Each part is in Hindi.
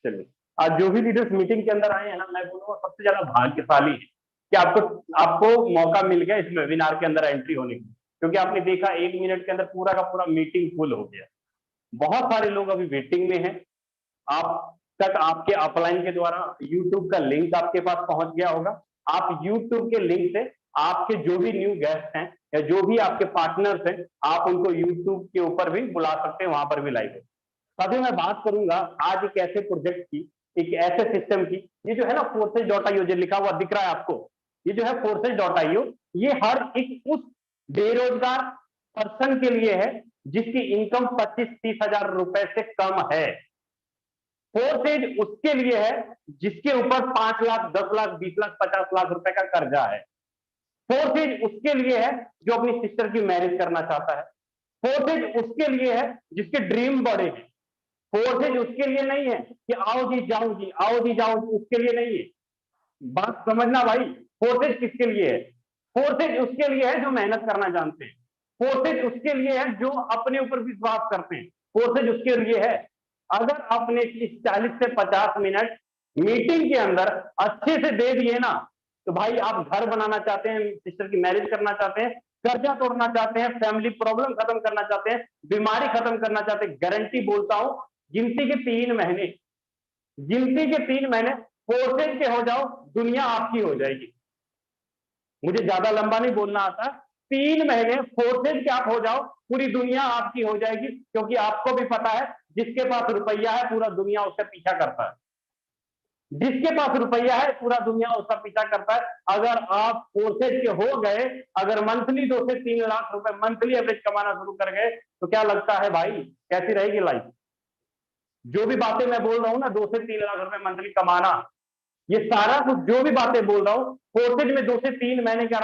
चलिए, आज जो भी लीडर्स मीटिंग के अंदर आए हैं ना, मैं बोलूंगा सबसे ज्यादा भाग्यशाली है कि आपको आपको मौका मिल गया इस वेबिनार के अंदर एंट्री होने की, क्योंकि आपने देखा 1 मिनट के अंदर पूरा का पूरा मीटिंग फुल हो गया। बहुत सारे लोग अभी वेटिंग में हैं। आप तक आपके अपलाइन के द्वारा यूट्यूब का लिंक आपके पास पहुंच गया होगा। आप यूट्यूब के लिंक से आपके जो भी न्यू गेस्ट हैं या जो भी आपके पार्टनर्स हैं, आप उनको यूट्यूब के ऊपर भी बुला सकते हैं, वहां पर भी लाइव है। अभी मैं बात करूंगा आज एक ऐसे प्रोजेक्ट की, एक ऐसे सिस्टम की। ये जो है ना forces.io जो लिखा हुआ दिख रहा है आपको, ये जो है forces.io, ये हर एक उस बेरोजगार पर्सन के लिए है जिसकी इनकम 25-30 हजार रुपए से कम है। फोर्सेज उसके लिए है जिसके ऊपर 5 लाख, 10 लाख, 20 लाख, 50 लाख रुपए का कर्जा है। फोर्सेज उसके लिए है जो अपनी सिस्टर की मैरिज करना चाहता है। फोर्सेज उसके लिए है जिसके ड्रीम बड़े हैं। फोर्सेज उसके लिए नहीं है कि आओ जी जाओ जी, आओ जी जाओ जी, उसके लिए नहीं है। बात समझना भाई, फोर्सेज किसके लिए है? फोर्सेज उसके लिए है जो मेहनत करना जानते हैं। फोर्सेज उसके लिए है जो अपने ऊपर विश्वास करते हैं। फोर्सेज उसके लिए है, अगर आपने इस 40 से 50 मिनट मीटिंग के अंदर अच्छे से दे दिए ना, तो भाई आप घर बनाना चाहते हैं, सिस्टर की मैरिज करना चाहते हैं, कर्जा तोड़ना चाहते हैं, फैमिली प्रॉब्लम खत्म करना चाहते हैं, बीमारी खत्म करना चाहते हैं, गारंटी बोलता हूं, गिनती के 3 महीने, गिनती के 3 महीने फोर्सेज के हो जाओ, दुनिया आपकी हो जाएगी। मुझे ज्यादा लंबा नहीं बोलना आता। 3 महीने फोर्सेज के आप हो जाओ, पूरी दुनिया आपकी हो जाएगी, क्योंकि आपको भी पता है जिसके पास रुपया है पूरा दुनिया उसका पीछा करता है। जिसके पास रुपया है पूरा दुनिया उसका पीछा करता है। अगर आप फोर्सेज के हो गए, अगर मंथली 2 से 3 लाख रुपए मंथली एवरेज कमाना शुरू कर गए, तो क्या लगता है भाई कैसी रहेगी लाइफ? जो भी बातें मैं बोल रहा हूं ना, 2 से 3 लाख रुपए मंथली कमाना, ये सारा कुछ जो भी बातें बोल रहा हूं, फोर्सेज में 2 से 3 महीने के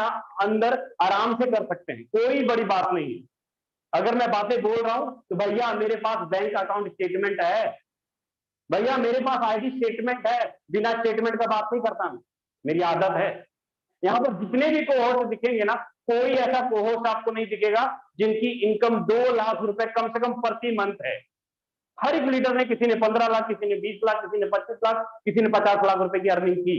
अंदर आराम से कर सकते हैं, कोई बड़ी बात नहीं है। अगर मैं बातें बोल रहा हूं तो भैया मेरे पास बैंक अकाउंट स्टेटमेंट है, भैया मेरे पास आईडी स्टेटमेंट है, बिना स्टेटमेंट का बात नहीं करता मैं, मेरी आदत है। यहाँ पर जितने भी कोहोस्ट दिखेंगे ना, कोई ऐसा कोहोस्ट आपको नहीं दिखेगा जिनकी इनकम 2 लाख रुपए कम से कम प्रति मंथ है। हर एक लीडर ने, किसी ने 15 लाख, किसी ने 20 लाख, किसी ने 25 लाख, किसी ने 50 लाख रुपए की अर्निंग की,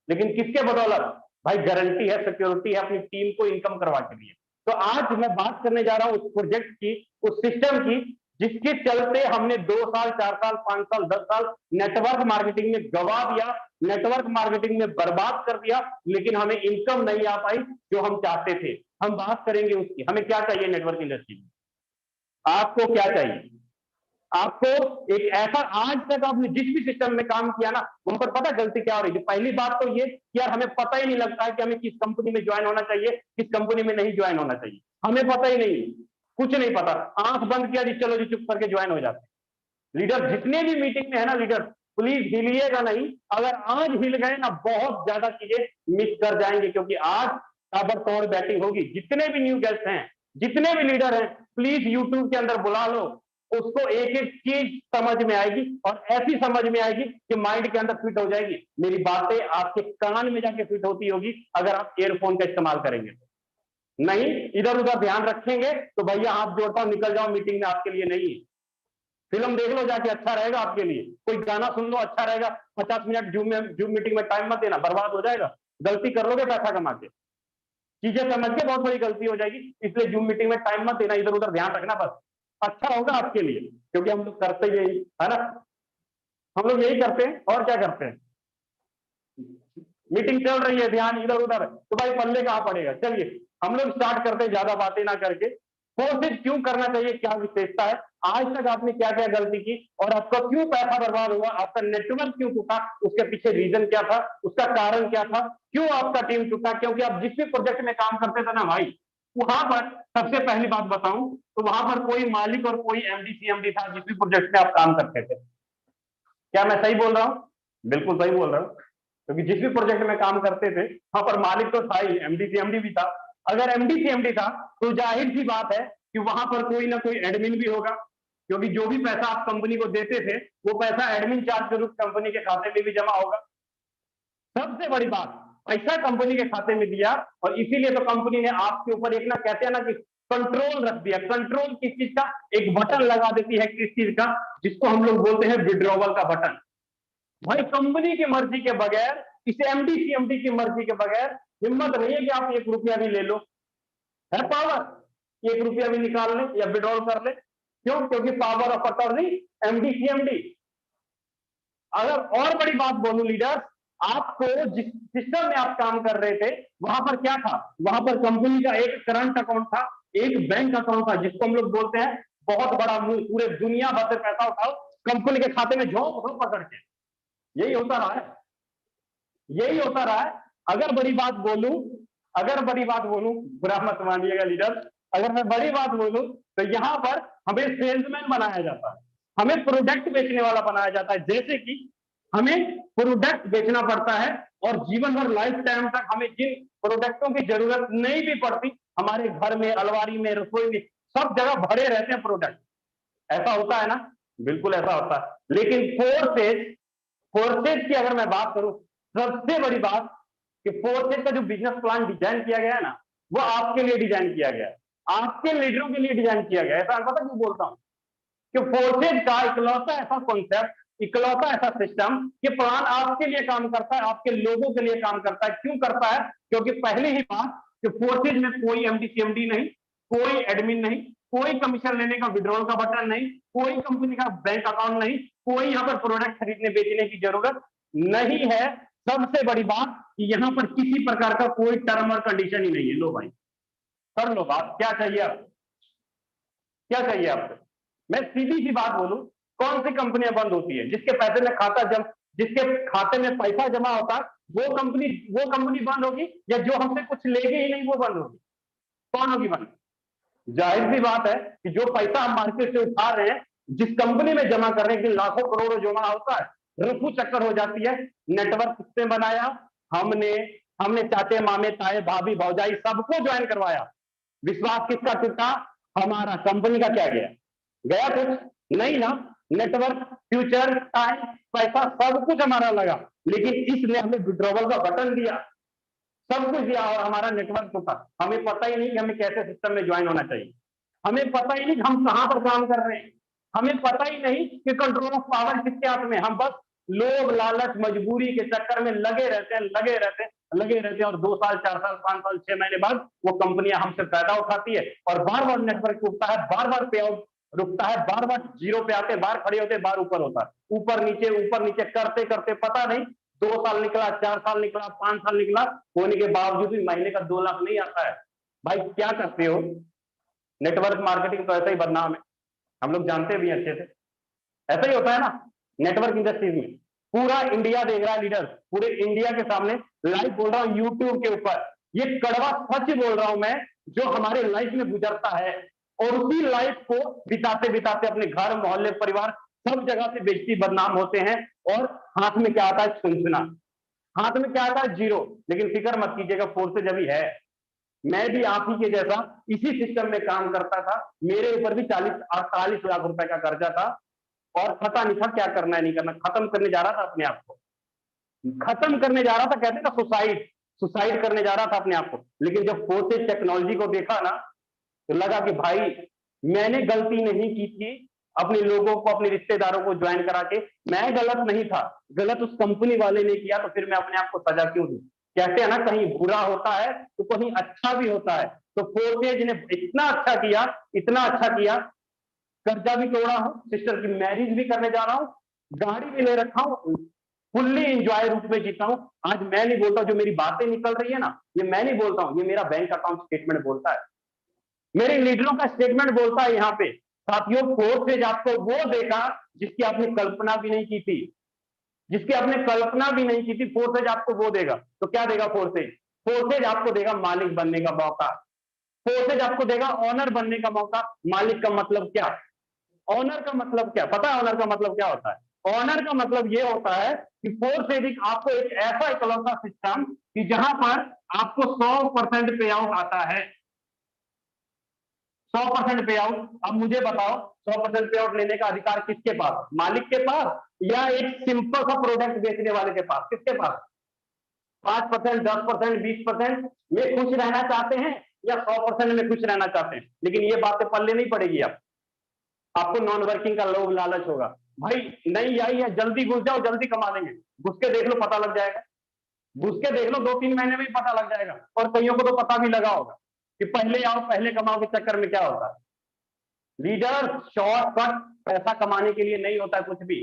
लेकिन किसके बदौलत? भाई गारंटी है, सिक्योरिटी है, अपनी टीम को इनकम करवा के लिए। तो आज मैं बात करने जा रहा हूं उस प्रोजेक्ट की, उस सिस्टम की, जिसके चलते हमने 2 साल, 4 साल, 5 साल, 10 साल नेटवर्क मार्केटिंग में गवा दिया, नेटवर्क मार्केटिंग में बर्बाद कर दिया, लेकिन हमें इनकम नहीं आ पाई जो हम चाहते थे। हम बात करेंगे उसकी, हमें क्या चाहिए नेटवर्क इंडस्ट्री में, आपको क्या चाहिए? आपको एक ऐसा, आज तक आपने जिस भी सिस्टम में काम किया ना, वहां पर पता गलती क्या हो रही थी? पहली बात तो ये कि यार हमें पता ही नहीं लगता है कि हमें किस कंपनी में ज्वाइन होना चाहिए, किस कंपनी में नहीं ज्वाइन होना चाहिए। हमें पता ही नहीं, कुछ नहीं पता, आंख बंद किया जी चलो जी चुप करके ज्वाइन हो जाते। लीडर जितने भी मीटिंग में है ना, लीडर प्लीज हिलिएगा नहीं। अगर आज हिल गए ना, बहुत ज्यादा चीजें मिस कर जाएंगे, क्योंकि आज ताबड़तोड़ बैटिंग होगी। जितने भी न्यू गेस्ट हैं, जितने भी लीडर हैं, प्लीज यूट्यूब के अंदर बुला लो, उसको एक एक चीज समझ में आएगी, और ऐसी समझ में आएगी कि माइंड के अंदर फिट हो जाएगी। मेरी बातें आपके कान में जाके फिट होती होगी अगर आप एयरफोन का इस्तेमाल करेंगे। नहीं इधर उधर ध्यान रखेंगे तो भैया हाथ जोड़ता हूं, निकल जाओ, मीटिंग में आपके लिए नहीं है। फिल्म देख लो जाके, अच्छा रहेगा आपके लिए। कोई गाना सुन लो, अच्छा रहेगा। 50 मिनट जूम मीटिंग में टाइम मत देना, बर्बाद हो जाएगा। गलती कर लोगे पैसा कमा के, चीजें समझ के बहुत बड़ी गलती हो जाएगी। इसलिए जूम मीटिंग में टाइम मत देना, इधर उधर ध्यान रखना, बस अच्छा होगा आपके लिए, क्योंकि हम लोग करते यही है ना, हम लोग यही करते हैं। और क्या करते हैं? मीटिंग चल रही है, ध्यान इधर उधर, तो भाई पल्ले कहां पड़ेगा। चलिए हम लोग स्टार्ट करते हैं, ज्यादा बातें ना करके। फोर्सेज क्यों करना चाहिए, क्या विशेषता है, आज तक आपने क्या क्या गलती की, और आपका क्यों पैसा बर्बाद हुआ, आपका नेटवर्क क्यों टूटा, उसके पीछे रीजन क्या था, उसका कारण क्या था, क्यों आपका टीम टूटा? क्योंकि आप जिस भी प्रोजेक्ट में काम करते थे ना भाई, वहां पर सबसे पहली बात बताऊं तो वहां पर कोई मालिक और कोई एमडी सीएमडी था जिस भी प्रोजेक्ट में आप काम करते थे। क्या मैं सही बोल रहा हूँ? बिल्कुल सही बोल रहा हूँ, क्योंकि जिस भी प्रोजेक्ट में काम करते थे वहां पर मालिक तो था ही, एमडी सीएमडी भी था। अगर एमडी सीएमडी था तो जाहिर सी बात है कि वहां पर कोई ना कोई एडमिन भी होगा, क्योंकि जो भी पैसा आप कंपनी को देते थे वो पैसा एडमिन चार्ज के रूप कंपनी के खाते में भी जमा होगा। सबसे बड़ी बात, पैसा कंपनी के खाते में दिया, और इसीलिए तो कंपनी ने आपके ऊपर एक ना, कहते हैं ना कि कंट्रोल रख दिया। कंट्रोल किस चीज का? एक बटन लगा देती है, किस चीज का? जिसको हम लोग बोलते हैं विड्रॉवल का बटन। भाई कंपनी की मर्जी के बगैर, इस एमडी सीएमडी की मर्जी के बगैर हिम्मत नहीं है कि आप 1 रुपया भी ले लो। है पावर 1 रुपया भी निकाल ले या विड्रॉल कर ले। क्यों? क्योंकि power of attorney MD CMD. अगर और बड़ी बात बोलूं लीडर, आपको जिस सिस्टम में आप काम कर रहे थे वहां पर क्या था? वहां पर कंपनी का एक करंट अकाउंट था, एक बैंक अकाउंट था, जिसको हम लोग बोलते हैं बहुत बड़ा मुंह, पूरे दुनिया भर से पैसा उठाओ कंपनी के खाते में झोंक दो पकड़ के। यही होता रहा है, यही होता रहा है। अगर बड़ी बात बोलूं, बुरा मत मानिएगा लीडर, अगर मैं बड़ी बात बोलूं तो यहां पर हमें सेल्समैन बनाया जाता है, हमें प्रोडक्ट बेचने वाला बनाया जाता है। जैसे कि हमें प्रोडक्ट बेचना पड़ता है और जीवन भर लाइफ टाइम तक हमें जिन प्रोडक्टों की जरूरत नहीं भी पड़ती, हमारे घर में, अलमारी में, रसोई में, सब जगह भरे रहते हैं प्रोडक्ट। ऐसा होता है ना? बिल्कुल ऐसा होता है। लेकिन फोर्सेज की अगर मैं बात करूं, सबसे बड़ी बात कि फोर्सेज का जो बिजनेस प्लान डिजाइन किया गया है ना, वो आपके लिए डिजाइन किया गया है, आपके लीडरों के लिए डिजाइन किया गया है। ऐसा पता क्यों बोलता हूं? कि फोर्सेज का इकलौता ऐसा कॉन्सेप्ट, इकलौता ऐसा सिस्टम, ये प्लान आपके लिए काम करता है, आपके लोगों के लिए काम करता है। क्यों करता है? क्योंकि पहले ही बात कि फोर्सेज में कोई एमडी सीएमडी नहीं, कोई एडमिन नहीं, कोई कमीशन लेने का विड्रॉल का बटन नहीं, कोई कंपनी का बैंक अकाउंट नहीं, कोई यहाँ पर प्रोडक्ट खरीदने बेचने की जरूरत नहीं है। सबसे बड़ी बात कि यहाँ पर किसी प्रकार का कोई टर्म और कंडीशन ही नहीं है। लो भाई, कर लो बात, क्या चाहिए आपको, क्या चाहिए आपको? मैं सीधी सी बात बोलूं, कौन सी कंपनियां बंद होती है? जिसके खाते में पैसा जमा होता है, वो कंपनी बंद होगी, या जो हमसे कुछ लेगी ही नहीं वो बंद होगी? कौन होगी बंद? जाहिर सी बात है कि जो पैसा हम मार्केट से उठा रहे हैं, जिस कंपनी में जमा कर रहे हैं, कि लाखों करोड़ों जमा होता है, रफू चक्कर हो जाती है। नेटवर्क किसने बनाया? हमने हमने चाचे मामे ताए भाभी भौजाई सबको ज्वाइन करवाया। विश्वास किसका टूटा? हमारा। कंपनी का क्या गया? गया कुछ नहीं ना। नेटवर्क, फ्यूचर, टाइम, पैसा सब कुछ हमारा लगा, लेकिन इसने हमें विड्रॉवल का बटन दिया, सब कुछ दिया और हमारा नेटवर्क टूटा। हमें पता ही नहीं कि हमें कैसे सिस्टम में ज्वाइन होना चाहिए, हमें पता ही नहीं कि हम कहां पर काम कर रहे हैं, हमें पता ही नहीं कि कंट्रोल ऑफ पावर किसके हाथ में। हम बस लोभ लालच मजबूरी के चक्कर में लगे रहते हैं और 2 साल 4 साल 5 साल 6 महीने बाद वो कंपनियां हमसे फायदा उठाती है और बार बार नेटवर्क टूटता है, बार बार पे आउट रुकता है, बार बार जीरो पे आते, बार खड़े होते, बार ऊपर होता है, ऊपर नीचे करते करते पता नहीं 2 साल निकला, 4 साल निकला, 5 साल निकला, होने के बावजूद भी महीने का 2 लाख नहीं आता है। भाई क्या करते हो? नेटवर्क मार्केटिंग तो ऐसा ही बदनाम है, हम लोग जानते भी अच्छे से। ऐसा ही होता है ना नेटवर्क इंडस्ट्रीज में। पूरा इंडिया देख रहा है लीडर, पूरे इंडिया के सामने लाइव बोल रहा हूं यूट्यूब के ऊपर, ये कड़वा सच बोल रहा हूं मैं, जो हमारे लाइफ में गुजरता है। और उसी लाइफ को बिताते बिताते अपने घर, मोहल्ले, परिवार, सब जगह से बेइज्जती बदनाम होते हैं। और हाथ में क्या आता है? छुनछुना। हाथ में क्या आता है? जीरो। लेकिन फिक्र मत कीजिएगा, फोर्सेज अभी है। मैं भी आप ही के जैसा इसी सिस्टम में काम करता था, मेरे ऊपर भी 40-48 लाख रुपए का कर्जा था और पता नहीं था क्या करना है नहीं करना। खत्म करने जा रहा था अपने आप को, खत्म करने जा रहा था, कहते ना सुसाइड करने जा रहा था अपने आप को। लेकिन जब फोर्सेज टेक्नोलॉजी को देखा ना, तो लगा कि भाई मैंने गलती नहीं की थी अपने लोगों को, अपने रिश्तेदारों को ज्वाइन करा के। मैं गलत नहीं था, गलत उस कंपनी वाले ने किया, तो फिर मैं अपने आप को सजा क्यों दूं? कहते हैं ना, कहीं बुरा होता है तो कहीं अच्छा भी होता है। तो फोर्सेज ने इतना अच्छा किया, इतना अच्छा किया, कर्जा भी तोड़ा हूं, सिस्टर की मैरिज भी करने जा रहा हूं, गाड़ी भी ले रखा हूं, फुल्ली इंजॉय रूप में जीता हूं। आज मैं नहीं बोलता, जो मेरी बातें निकल रही है ना, ये मैं नहीं बोलता हूं, ये मेरा बैंक अकाउंट स्टेटमेंट बोलता है, मेरे लीडरों का स्टेटमेंट बोलता है। यहाँ पे साथियों, फोर्सेज आपको वो देगा जिसकी आपने कल्पना भी नहीं की थी, जिसकी आपने कल्पना भी नहीं की थी, फोर्सेज आपको वो देगा। तो क्या देगा फोर्सेज? फोर्सेज आपको देगा मालिक बनने का मौका, फोर्सेज आपको देगा ऑनर बनने का मौका। मालिक का मतलब क्या? ऑनर का मतलब क्या पता है? ऑनर का मतलब क्या होता है? ऑनर का मतलब यह होता है कि फोर्सेज आपको एक ऐसा इकलौता सिस्टम कि जहां पर आपको 100% पे आउट आता है, 100% पे आउट। अब मुझे बताओ, 100% पे आउट लेने का अधिकार किसके पास? मालिक के पास, या एक सिंपल सा प्रोडक्ट बेचने वाले के पास? किसके पास? 5%, 10%, 20% में खुश रहना चाहते हैं, या 100% में खुश रहना चाहते हैं? लेकिन ये बातें पल्ले नहीं पड़ेगी। आपको नॉन वर्किंग का लोभ लालच होगा, भाई नहीं आई है, जल्दी घुस जाओ, जल्दी कमा लेंगे। घुस के देख लो, पता लग जाएगा। घुस के देख लो, 2-3 महीने में ही पता लग जाएगा। और कईयों को तो पता भी लगा होगा कि पहले आओ पहले कमाओ के चक्कर में क्या होता है। लीडर शॉर्टकट पैसा कमाने के लिए नहीं होता है कुछ भी।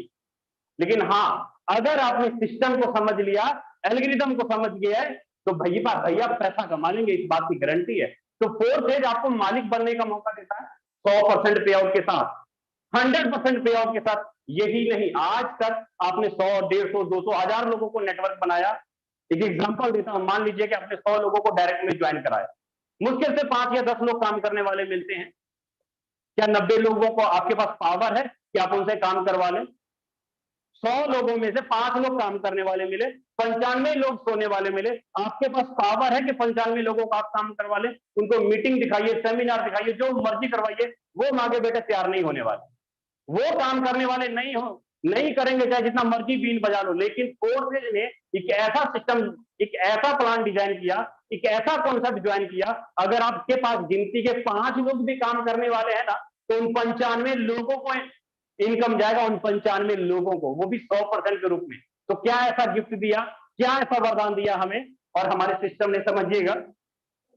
लेकिन हाँ, अगर आपने सिस्टम को समझ लिया, एल्गोरिथम को समझ गया है, तो भैया पैसा कमा लेंगे, इस बात की गारंटी है। तो फोर्थ एज आपको मालिक बनने का मौका देता है 100% पे आउट के साथ, 100% पे आउट के साथ। यही नहीं, आज तक आपने 100, 150, 200, 1000 लोगों को नेटवर्क बनाया। एक एग्जांपल देता हूं, मान लीजिए कि आपने 100 लोगों को डायरेक्ट में ज्वाइन कराया, मुश्किल से 5 या 10 लोग काम करने वाले मिलते हैं। क्या 90 लोगों को आपके पास पावर है कि आप उनसे काम करवा लें? 100 लोगों में से 5 लोग काम करने वाले मिले, 95 लोग सोने वाले मिले। आपके पास पावर है कि 95 लोगों को आप काम करवा लें? उनको मीटिंग दिखाइए, सेमिनार दिखाइए, जो मर्जी करवाइए, वो मांगे बेटे तैयार नहीं होने वाले। वो काम करने वाले नहीं करेंगे, चाहे जितना मर्जी बीन बजा लो। लेकिन फोर्सेज ने एक ऐसा सिस्टम, एक ऐसा प्लान डिजाइन किया, एक ऐसा कॉन्सेप्ट ज्वाइन किया, अगर आपके पास गिनती के 5 लोग भी काम करने वाले हैं ना, तो उन 95 लोगों को इनकम जाएगा, उन 95 लोगों को, वो भी 100% के रूप में। तो क्या ऐसा गिफ्ट दिया, क्या ऐसा वरदान दिया हमें और हमारे सिस्टम ने? समझिएगा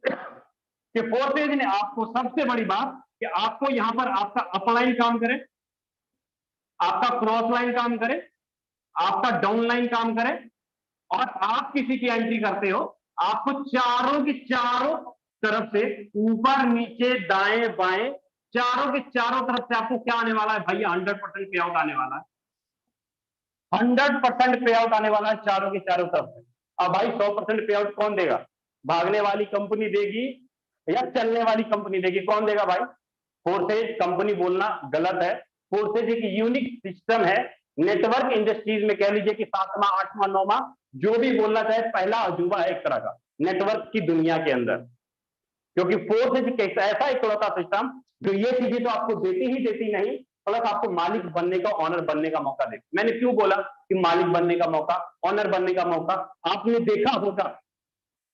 कि फोर्सेज ने आपको, सबसे बड़ी बात कि आपको यहां पर आपका अपलाइन काम करे, आपका क्रॉस लाइन काम करे, आपका डाउन लाइन काम करे, और आप किसी की एंट्री करते हो, आपको चारों की चारों तरफ से, ऊपर नीचे दाएं बाएं, चारों के चारों तरफ से आपको क्या आने वाला है भैया? 100% पे आउट आने वाला है। 100% पे आउट आने वाला है चारों के चारों तरफ से। अब भाई 100% पे आउट कौन देगा? भागने वाली कंपनी देगी या चलने वाली कंपनी देगी? कौन देगा भाई? फोर्सेज कंपनी बोलना गलत है। फोर्सेज एक यूनिक सिस्टम है, नेटवर्क इंडस्ट्रीज में कह लीजिए कि 7वां 8वां 9वां, जो भी बोलना चाहे, पहला अजूबा है एक तरह का नेटवर्क की दुनिया के अंदर। क्योंकि फोर्सेज एक ऐसा इकलौता सिस्टम जो ये चीजें तो आपको देती ही देती नहीं, प्लस आपको मालिक बनने का, ऑनर बनने का मौका देती। मैंने क्यों बोला कि मालिक बनने का मौका, ऑनर बनने का मौका? आपने देखा होगा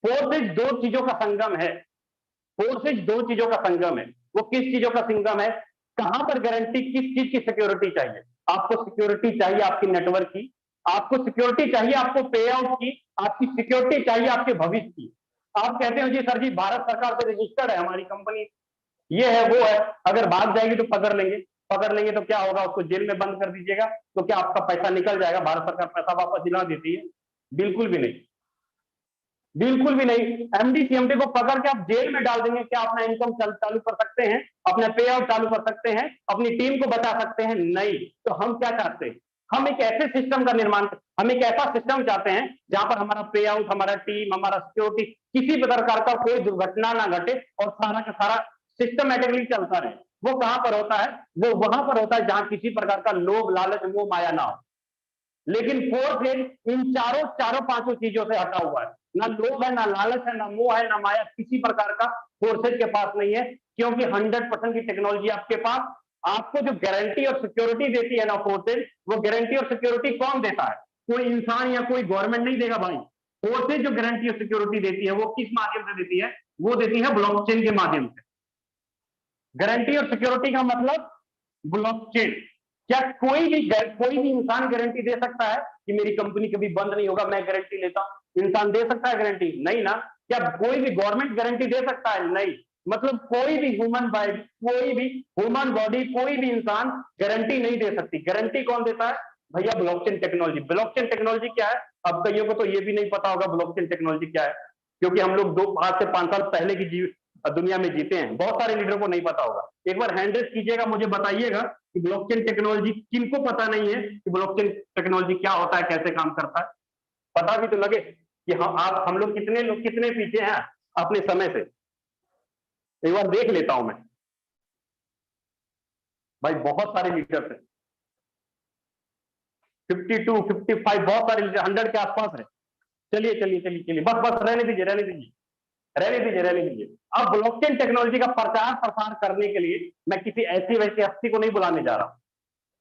फोर्सेज 2 चीजों का संगम है। फोर्सेज 2 चीजों का संगम है। वो किस चीजों का संगम है? कहां पर गारंटी, किस चीज की सिक्योरिटी चाहिए? आपको सिक्योरिटी चाहिए आपकी नेटवर्क की, आपको सिक्योरिटी चाहिए आपको पे आउट की, आपकी सिक्योरिटी चाहिए आपके भविष्य की। आप कहते हो जी सर जी भारत सरकार से रजिस्टर्ड है हमारी कंपनी, ये है वो है, अगर भाग जाएगी तो पकड़ लेंगे तो क्या होगा? उसको जेल में बंद कर दीजिएगा, तो क्या आपका पैसा निकल जाएगा? भारत सरकार पैसा वापस दिला देती है? बिल्कुल भी नहीं, बिल्कुल भी नहीं। एमडी सीएमडी को पकड़ के आप जेल में डाल देंगे, क्या अपना इनकम चालू कर सकते हैं? अपना पे आउट चालू कर सकते हैं? अपनी टीम को बचा सकते हैं? नहीं। तो हम क्या चाहते हैं? हम एक ऐसे सिस्टम का निर्माण, हम एक ऐसा सिस्टम चाहते हैं जहां पर हमारा पे आउट, हमारा टीम, हमारा सिक्योरिटी, किसी प्रकार का कोई दुर्घटना ना घटे और सारा का सारा सिस्टमेटिकली चलता रहे। वो कहां पर होता है? वो वहां पर होता है जहां किसी प्रकार का लोभ लालच मोह माया ना हो। लेकिन फोर्सेज इन चारों पांचों चीजों से हटा हुआ है। ना लोभ है, ना लालच है, ना मोह है, ना माया, किसी प्रकार का फोर्सेज के पास नहीं है। क्योंकि 100% की टेक्नोलॉजी आपके पास। आपको जो गारंटी और सिक्योरिटी देती है ना फोर्सेज, वो गारंटी और सिक्योरिटी कौन देता है? कोई इंसान या कोई गवर्नमेंट नहीं देगा भाई। फोर्सेज जो गारंटी और सिक्योरिटी देती है वो किस माध्यम से देती है? वो देती है ब्लॉकचेन के माध्यम से। गारंटी और सिक्योरिटी का मतलब ब्लॉकचेन। क्या कोई भी इंसान गारंटी दे सकता है कि मेरी कंपनी कभी बंद नहीं होगा, मैं गारंटी लेता हूं? इंसान दे सकता है गारंटी? नहीं ना। क्या कोई भी गवर्नमेंट गारंटी दे सकता है? नहीं। मतलब कोई भी ह्यूमन बॉडी, कोई भी इंसान गारंटी नहीं दे सकती। गारंटी कौन देता है भैया? Blockchain technology. ब्लॉकचेन टेक्नोलॉजी क्या है? अब कईयों को तो ये भी नहीं पता होगा ब्लॉकचेन टेक्नोलॉजी क्या है, क्योंकि हम लोग 5 से 5 साल पहले की दुनिया में जीते हैं। बहुत सारे लीडर को नहीं पता होगा। एक बार हैंड रेस कीजिएगा, मुझे बताइएगा कि ब्लॉकचेन टेक्नोलॉजी किनको पता नहीं है कि ब्लॉकचेन टेक्नोलॉजी क्या होता है, कैसे काम करता है। पता भी तो लगे कि हम लोग कितने पीछे हैं अपने समय से। एक बार देख लेता हूं मैं भाई, बहुत सारे लीडर्स हैं, 52, 55, बहुत सारे लीडर 100 के आसपास है। चलिए, बस रहने दीजिए। अब ब्लॉकचेन टेक्नोलॉजी का प्रचार प्रसार करने के लिए मैं किसी ऐसी वैसी हस्ती को नहीं बुलाने जा रहा हूं।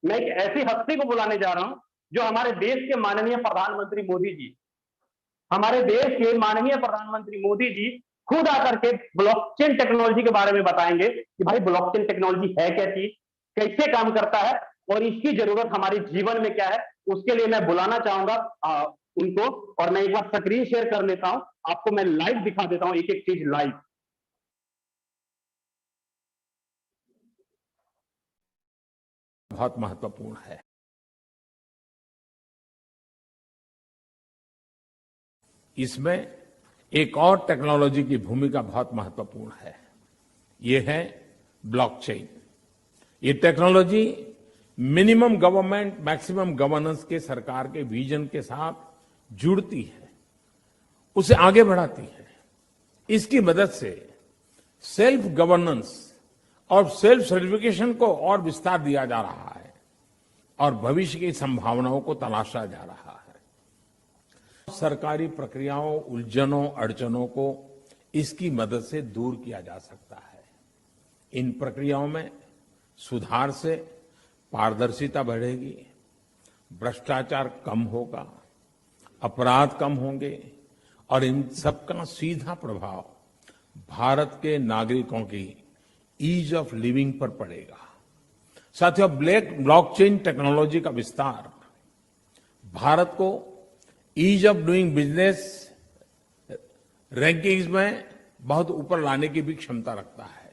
मैं एक ऐसी हस्ती को बुलाने जा रहा हूं जो हमारे देश के माननीय प्रधानमंत्री मोदी जी, हमारे देश के माननीय प्रधानमंत्री मोदी जी खुद आकर के ब्लॉकचेन टेक्नोलॉजी के बारे में बताएंगे कि भाई ब्लॉकचेन टेक्नोलॉजी है क्या चीज, कैसे काम करता है, और इसकी जरूरत हमारे जीवन में क्या है, उसके लिए मैं बुलाना चाहूंगा उनको। और मैं एक बार स्क्रीन शेयर कर लेता हूं, आपको मैं लाइव दिखा देता हूं, एक एक चीज लाइव। बहुत महत्वपूर्ण है। इसमें एक और टेक्नोलॉजी की भूमिका बहुत महत्वपूर्ण है, ये है ब्लॉकचेन। ये technology minimum government maximum governance के सरकार के विजन के साथ जुड़ती है, उसे आगे बढ़ाती है। इसकी मदद से सेल्फ गवर्नेंस और सेल्फ सर्टिफिकेशन को और विस्तार दिया जा रहा है और भविष्य की संभावनाओं को तलाशा जा रहा है। सरकारी प्रक्रियाओं, उलझनों, अड़चनों को इसकी मदद से दूर किया जा सकता है। इन प्रक्रियाओं में सुधार से पारदर्शिता बढ़ेगी, भ्रष्टाचार कम होगा, अपराध कम होंगे और इन सबका सीधा प्रभाव भारत के नागरिकों की ईज ऑफ लिविंग पर पड़ेगा। साथियों, ब्लॉकचेन टेक्नोलॉजी का विस्तार भारत को ease of doing business rankings में बहुत ऊपर लाने की भी क्षमता रखता है।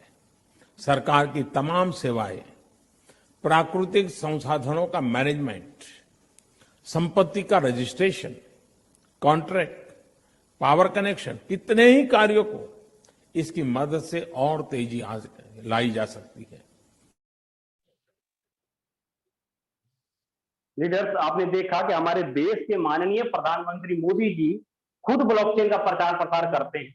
सरकार की तमाम सेवाएं, प्राकृतिक संसाधनों का मैनेजमेंट, संपत्ति का रजिस्ट्रेशन, कॉन्ट्रैक्ट, पावर कनेक्शन, कितने ही कार्यों को इसकी मदद से और तेजी लाई जा सकती है। लीडर्स, आपने देखा कि हमारे देश के माननीय प्रधानमंत्री मोदी जी खुद ब्लॉकचेन का प्रचार प्रसार करते हैं,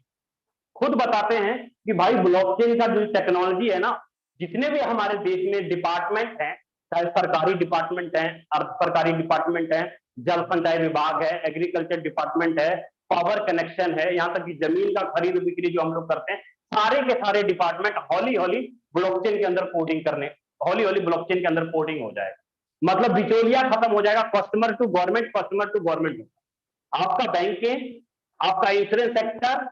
खुद बताते हैं कि भाई ब्लॉकचेन का जो टेक्नोलॉजी है ना, जितने भी हमारे देश में डिपार्टमेंट हैं, चाहे सरकारी डिपार्टमेंट है, अर्ध सरकारी डिपार्टमेंट है, जल संचय विभाग है, एग्रीकल्चर डिपार्टमेंट है, पावर कनेक्शन है, यहाँ तक कि जमीन का खरीद बिक्री जो हम लोग करते हैं, सारे के सारे डिपार्टमेंट हौली हौली ब्लॉकचेन के अंदर कोडिंग करने, हौली हौली ब्लॉकचेन के अंदर कोडिंग हो जाएगा। मतलब बिचौलिया खत्म हो जाएगा, कस्टमर टू गवर्नमेंट। आपका बैंकिंग, आपका insurance sector,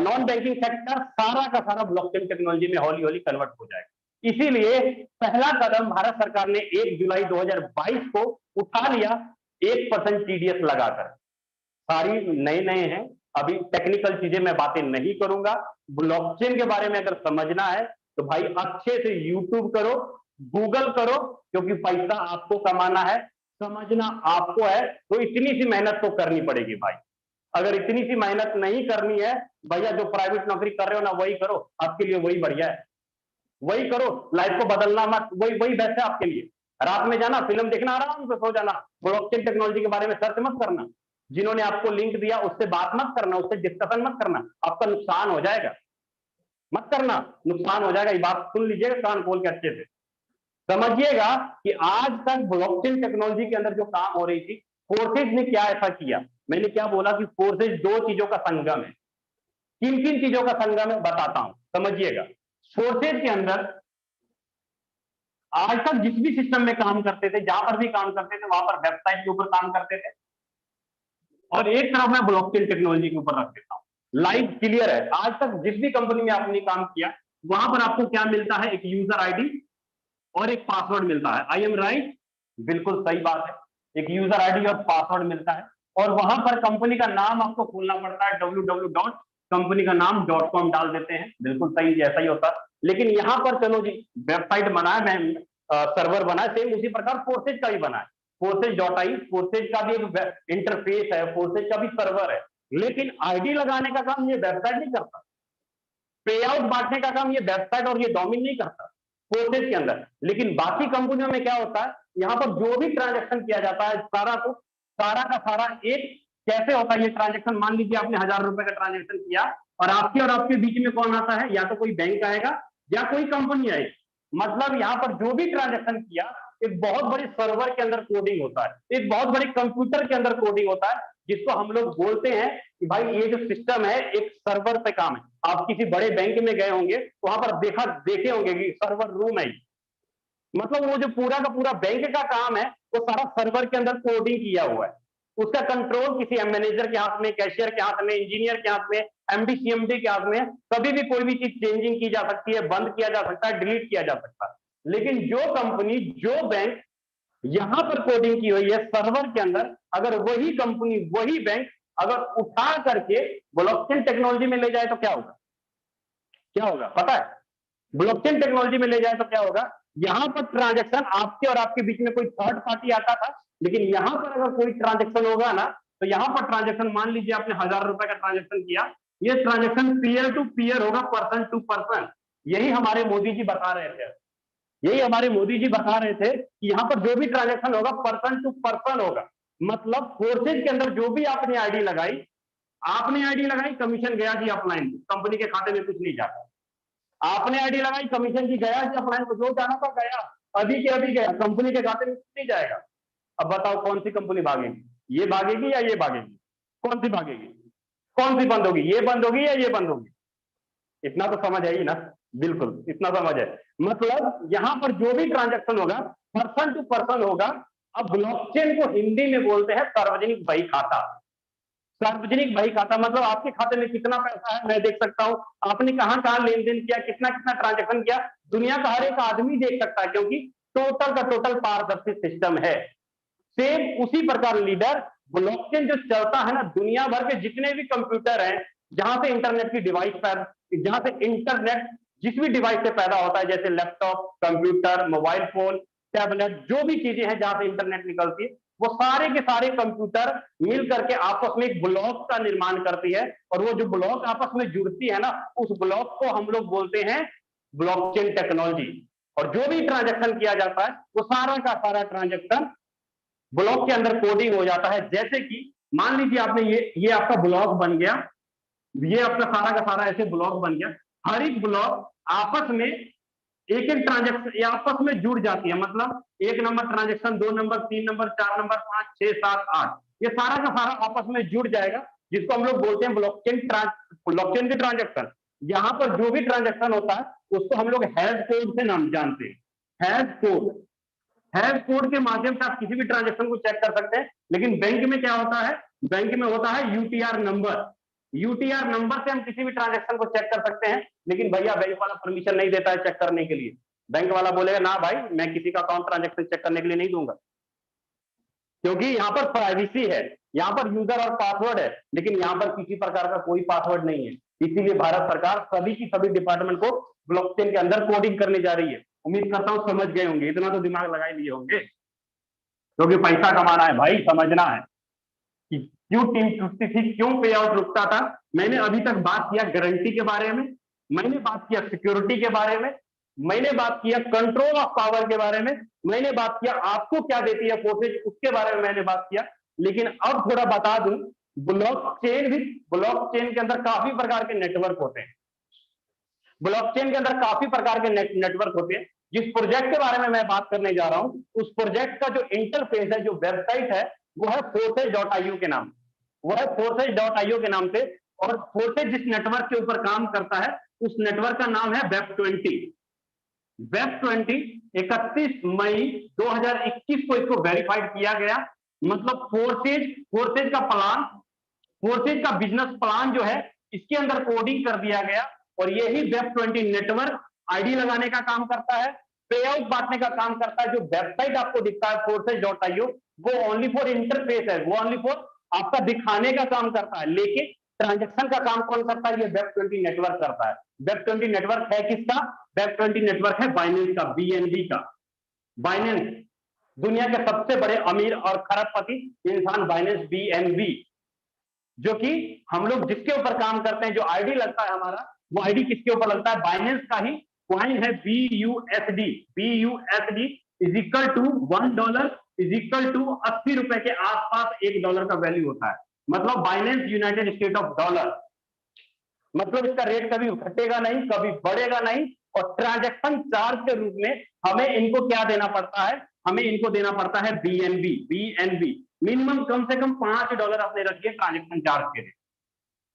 non banking sector, सारा का सारा ब्लॉकचेन टेक्नोलॉजी में हौली हौली कन्वर्ट हो जाएगा। इसीलिए पहला कदम भारत सरकार ने 1 जुलाई 2022 को उठा लिया, 1% टीडीएस लगाकर। सारी नए नए हैं, अभी टेक्निकल चीजें मैं बातें नहीं करूंगा। ब्लॉकचेन के बारे में अगर समझना है तो भाई अच्छे से यूट्यूब करो, गूगल करो, क्योंकि पैसा आपको कमाना है, समझना आपको है, तो इतनी सी मेहनत तो करनी पड़ेगी भाई। अगर इतनी सी मेहनत नहीं करनी है भैया, जो प्राइवेट नौकरी कर रहे हो ना वही करो, आपके लिए वही बढ़िया है, वही करो, लाइफ को बदलना मत, वही वही बेस्ट है आपके लिए। रात में जाना, फिल्म देखना, आराम से सो जाना, ब्लॉकचेन टेक्नोलॉजी के बारे में सर्च मत करना, जिन्होंने आपको लिंक दिया उससे बात मत करना, उससे डिस्कशन मत करना, आपका नुकसान हो जाएगा, मत करना, नुकसान हो जाएगा। ये बात सुन लीजिएगा कान खोल के अच्छे से, समझिएगा कि आज तक ब्लॉकचेन टेक्नोलॉजी के अंदर जो काम हो रही थी, फोर्सेज ने क्या ऐसा किया। मैंने क्या बोला कि फोर्सेज दो चीजों का संगम है। किन किन चीजों का संगम है बताता हूं, समझिएगा। फोर्सेज के अंदर आज तक जिस भी सिस्टम में काम करते थे, जहां पर भी काम करते थे, वहां पर वेबसाइट के ऊपर काम करते थे, और एक तरफ मैं ब्लॉकचेन टेक्नोलॉजी के ऊपर रख देता हूं। लाइव क्लियर है, आज तक जिस भी कंपनी में आपने काम किया, वहां पर आपको क्या मिलता है, एक यूजर आईडी और एक पासवर्ड मिलता है। I am right? बिल्कुल सही बात है, एक यूजर आईडी और पासवर्ड मिलता है, और वहां पर कंपनी का नाम आपको खोलना पड़ता है, www.company का नाम .com डाल देते हैं, बिल्कुल सही, जैसा ही होता है। लेकिन यहां पर चलो जी, वेबसाइट बना है, सर्वर बना है, सेम उसी प्रकार फोर्सेज का भी बना है, forces.ai, फोर्सेज का भी एक इंटरफेस है, फोर्सेज का भी सर्वर है। लेकिन आईडी लगाने का काम ये वेबसाइट नहीं करता, पे आउट बांटने का काम ये वेबसाइट और ये डोमेन नहीं करता फोर्सेज के अंदर। लेकिन बाकी कंपनियों में क्या होता है, यहां पर जो भी ट्रांजैक्शन किया जाता है, सारा का सारा एक, कैसे होता है ये ट्रांजैक्शन, मान लीजिए आपने 1000 रुपए का ट्रांजैक्शन किया, और आपके बीच में कौन आता है, या तो कोई बैंक आएगा या कोई कंपनी आएगी। मतलब यहां पर जो भी ट्रांजैक्शन किया, एक बहुत बड़ी सर्वर के अंदर कोडिंग होता है, एक बहुत बड़े कंप्यूटर के अंदर कोडिंग होता है, जिसको हम लोग बोलते हैं कि भाई ये जो सिस्टम है एक सर्वर पे काम है। आप किसी बड़े बैंक में गए होंगे, वहां पर देखे होंगे कि सर्वर रूम है, मतलब वो जो पूरा का पूरा बैंक का काम है, वो सारा सर्वर के अंदर कोडिंग किया हुआ है। उसका कंट्रोल किसी मैनेजर के हाथ में, कैशियर के हाथ में, इंजीनियर के हाथ में, एमडी सीएमडी के हाथ में, कभी भी कोई भी चीज चेंजिंग की जा सकती है, बंद किया जा सकता है, डिलीट किया जा सकता है। लेकिन जो कंपनी, जो बैंक यहां पर कोडिंग की हुई है सर्वर के अंदर। अगर वही कंपनी, वही बैंक अगर उठा करके ब्लॉकचेन टेक्नोलॉजी में ले जाए तो क्या होगा? क्या होगा पता है? ब्लॉकचेन टेक्नोलॉजी में ले जाए तो क्या होगा? यहां पर ट्रांजैक्शन आपके और आपके बीच में कोई थर्ड पार्टी आता था, लेकिन यहां पर अगर कोई ट्रांजैक्शन होगा ना, तो यहां पर ट्रांजैक्शन, मान लीजिए आपने 1000 रुपए का ट्रांजैक्शन किया, ये ट्रांजैक्शन पीयर टू पीयर होगा, पर्सन टू पर्सन। यही हमारे मोदी जी बता रहे थे, यही हमारे मोदी जी बता रहे थे कि यहां पर जो भी ट्रांजैक्शन होगा पर्सन टू पर्सन होगा। मतलब फोर्सेज के अंदर जो भी आपने आईडी लगाई, आपने आईडी लगाई, कमीशन गया जी अपलाइन, कंपनी के खाते में कुछ नहीं जाता। आपने आईडी लगाई, कमीशन की गया जी अपलाइन को, जो जाना था गया, अभी के अभी गया, कंपनी के खाते में कुछ नहीं जाएगा। अब बताओ कौन सी कंपनी भागेगी? ये भागेगी या ये भागेगी? कौन सी भागेगी? कौन सी बंद होगी? ये बंद होगी या ये बंद होगी? इतना तो समझ आई ना? बिल्कुल इतना समझ है। मतलब यहां पर जो भी ट्रांजैक्शन होगा पर्सन टू पर्सन होगा। अब ब्लॉकचेन को हिंदी में बोलते हैं सार्वजनिक बही खाता। सार्वजनिक बही खाता मतलब आपके खाते में कितना पैसा है मैं देख सकता हूं, आपने कहां कहां लेन देन किया, कितना कितना ट्रांजैक्शन किया, दुनिया का हर एक आदमी देख सकता है, क्योंकि टोटल का टोटल पारदर्शी सिस्टम है। सेम उसी प्रकार लीडर ब्लॉकचेन जो चलता है ना, दुनिया भर के जितने भी कंप्यूटर हैं, जहां से इंटरनेट की डिवाइस पैदा, जहां से इंटरनेट जिस भी डिवाइस से पैदा होता है, जैसे laptop, computer, mobile phone, tablet, जो भी चीजें हैं जहां से इंटरनेट निकलती है, वो सारे के सारे कंप्यूटर मिल करके आपस में एक ब्लॉक का निर्माण करती है। और वो जो ब्लॉक आपस में जुड़ती है ना, उस ब्लॉक को हम लोग बोलते हैं ब्लॉकचेन टेक्नोलॉजी। और जो भी ट्रांजैक्शन किया जाता है वो सारा का सारा ट्रांजैक्शन ब्लॉक के अंदर कोडिंग हो जाता है। जैसे कि मान लीजिए आपने ये आपका ब्लॉक बन गया, ये आपका सारा का सारा ऐसे ब्लॉक बन गया। हर एक ब्लॉक आपस में एक एक ट्रांजेक्शन आपस में जुड़ जाती है। मतलब 1 number transaction, 2 number, 3 number, 4 number, 5, 6, 7, 8, ये सारा का सारा आपस में जुड़ जाएगा, जिसको हम लोग बोलते हैं ब्लॉकचेन की ट्रांजेक्शन। यहाँ पर जो भी ट्रांजेक्शन होता है उसको हम लोग हैश कोड से नाम जानते हैं। हैश कोड, हैश कोड के माध्यम से आप किसी भी ट्रांजेक्शन को चेक कर सकते हैं। लेकिन बैंक में क्या होता है? बैंक में होता है यूटीआर नंबर। यूटीआर नंबर से हम किसी भी ट्रांजेक्शन को चेक कर सकते हैं। लेकिन भैया बैंक वाला परमिशन नहीं देता है चेक करने के लिए। बैंक वाला बोलेगा ना भाई, मैं किसी का अकाउंट ट्रांजेक्शन चेक करने के लिए नहीं दूंगा, क्योंकि यहाँ पर प्राइवेसी है, यहाँ पर यूजर और पासवर्ड है, लेकिन यहाँ पर किसी प्रकार का कोई पासवर्ड नहीं है। इसीलिए भारत सरकार सभी की सभी डिपार्टमेंट को ब्लॉकचेन के अंदर कोडिंग करने जा रही है। उम्मीद करता हूं समझ गए होंगे, इतना तो दिमाग लगा ही लिए होंगे, क्योंकि पैसा कमाना है भाई, समझना है कि क्यों टीम टूटती थी, क्यों पे आउट रुकता था। मैंने अभी तक बात किया गारंटी के बारे में, मैंने बात किया सिक्योरिटी के बारे में, मैंने बात किया कंट्रोल ऑफ पावर के बारे में, मैंने बात किया आपको क्या देती है फोर्सेज उसके बारे में मैंने बात किया। लेकिन अब थोड़ा बता दूं, ब्लॉकचेन के अंदर काफी प्रकार के नेटवर्क होते हैं। ब्लॉकचेन के अंदर काफी प्रकार के नेटवर्क होते हैं। जिस प्रोजेक्ट के बारे में मैं बात करने जा रहा हूं, उस प्रोजेक्ट का जो इंटरफेस है, जो वेबसाइट है, वो है forces.io के नाम, वो है forces.io के नाम से। और फोर्सेज जिस नेटवर्क के ऊपर काम करता है उस नेटवर्क का नाम है वेब20। वेब20 31 मई 2021 को इसको वेरीफाइड किया गया। मतलब फोर्सेज का प्लान, फोर्सेज का बिजनेस प्लान जो है, इसके अंदर कोडिंग कर दिया गया। और यही वेब20 नेटवर्क आईडी लगाने का काम करता है, पे आउट बांटने का काम करता है। जो वेबसाइट आपको दिखता है forces.io, वो ओनली फॉर इंटरफेस है, वो ओनली फॉर आपका दिखाने का काम करता है। लेकिन ट्रांजेक्शन का काम कौन करता है? ये वेब20 नेटवर्क करता है। वेब20 नेटवर्क है किसका? वेब20 नेटवर्क है बाइनेंस का, बीएनबी का। बाइनेंस दुनिया के सबसे बड़े अमीर और खरबपति इंसान बाइनेंस, बीएनबी, जो कि हम लोग जिसके ऊपर काम करते हैं, जो आईडी लगता है हमारा, वो आईडी किसके ऊपर लगता है? बाइनेंस का ही कॉइन है BUSD। BUSD is equal to $1 is equal to 80 रुपए के आसपास $1 का वैल्यू होता है। मतलब Binance United state of dollar. मतलब इसका रेट कभी घटेगा नहीं, कभी बढ़ेगा नहीं। और ट्रांजैक्शन चार्ज के रूप में हमें इनको क्या देना पड़ता है? हमें इनको देना पड़ता है बीएनबी। मिनिमम कम से कम $5 अपने रखिए ट्रांजैक्शन चार्ज के लिए।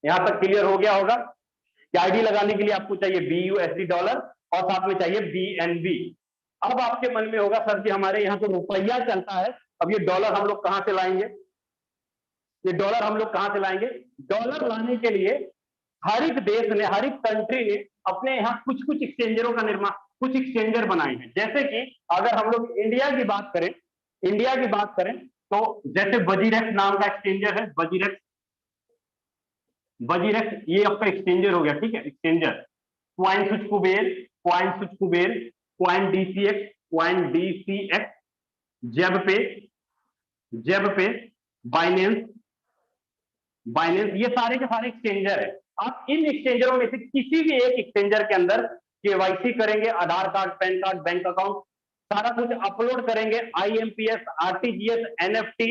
यहां तक क्लियर हो गया होगा कि आईडी लगाने के लिए आपको चाहिए BUSD डॉलर और साथ में चाहिए बीएनबी। अब आपके मन में होगा सर जी हमारे यहाँ तो रुपया चलता है, अब ये डॉलर हम लोग कहां से लाएंगे? ये डॉलर हम लोग कहां से लाएंगे? डॉलर लाने के लिए हर एक देश ने, हर एक कंट्री ने अपने यहाँ कुछ कुछ एक्सचेंजरों का निर्माण, कुछ एक्सचेंजर बनाए हैं। जैसे कि अगर हम लोग इंडिया की बात करें, इंडिया की बात करें तो जैसे वजीरेक्स नाम का एक्सचेंजर है, वजीरेक्स, वजीरेक्स ये आपका एक्सचेंजर हो गया, ठीक है, exchanger. Coin switch Kuber, coin switch Kuber, coin DCX, coin DCX, जेब पे, जेब पे, बाइनेंस, बाइनेंस, ये सारे के सारे एक्सचेंजर है। आप इन एक्सचेंजरों में से किसी भी एक एक्सचेंजर के अंदर केवाईसी करेंगे, Aadhaar card, PAN card, bank account, सारा कुछ अपलोड करेंगे, आईएमपीएस, आरटीजीएस, एनएफटी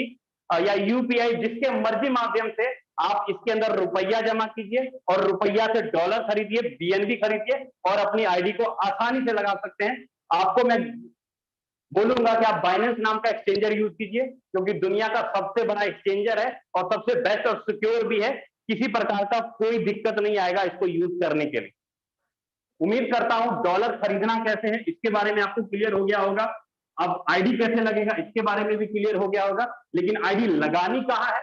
या यूपीआई, जिसके मर्जी माध्यम से आप इसके अंदर रुपया जमा कीजिए और रुपया से डॉलर खरीदिए, बीएनबी खरीदिए और अपनी आईडी को आसानी से लगा सकते हैं। आपको मैं बोलूंगा कि आप बाइनेंस नाम का एक्सचेंजर यूज कीजिए, क्योंकि दुनिया का सबसे बड़ा एक्सचेंजर है और सबसे बेस्ट और सिक्योर भी है। किसी प्रकार का कोई दिक्कत नहीं आएगा इसको यूज करने के लिए। उम्मीद करता हूं डॉलर खरीदना कैसे है इसके बारे में आपको क्लियर हो गया होगा। अब आईडी कैसे लगेगा इसके बारे में भी क्लियर हो गया होगा। लेकिन आईडी लगानी कहां है,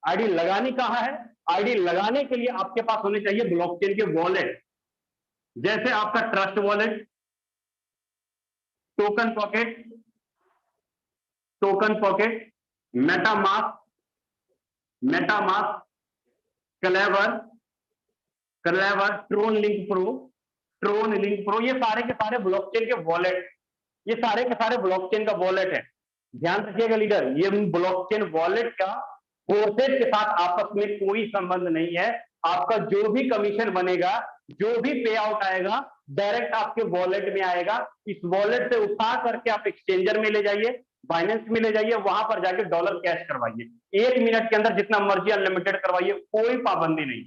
आईडी लगानी कहां है? आईडी लगाने के लिए आपके पास होने चाहिए ब्लॉकचेन के वॉलेट, जैसे आपका trust wallet, token pocket, token pocket, MetaMask, MetaMask, Klever, Klever, Tron link pro, Tron link pro, ये सारे के सारे ब्लॉकचेन के वॉलेट, ये सारे के सारे ब्लॉकचेन का वॉलेट है। ध्यान रखिएगा लीडर, ये ब्लॉकचेन वॉलेट का फोर्सेज के साथ आपस में कोई संबंध नहीं है। आपका जो भी कमीशन बनेगा, जो भी पे आउट आएगा, डायरेक्ट आपके वॉलेट में आएगा। इस वॉलेट से उठा करके आप एक्सचेंजर में ले जाइए, बाइनेंस में ले जाइए, वहां पर जाके डॉलर कैश करवाइए। 1 मिनट के अंदर जितना मर्जी अनलिमिटेड करवाइए, कोई पाबंदी नहीं।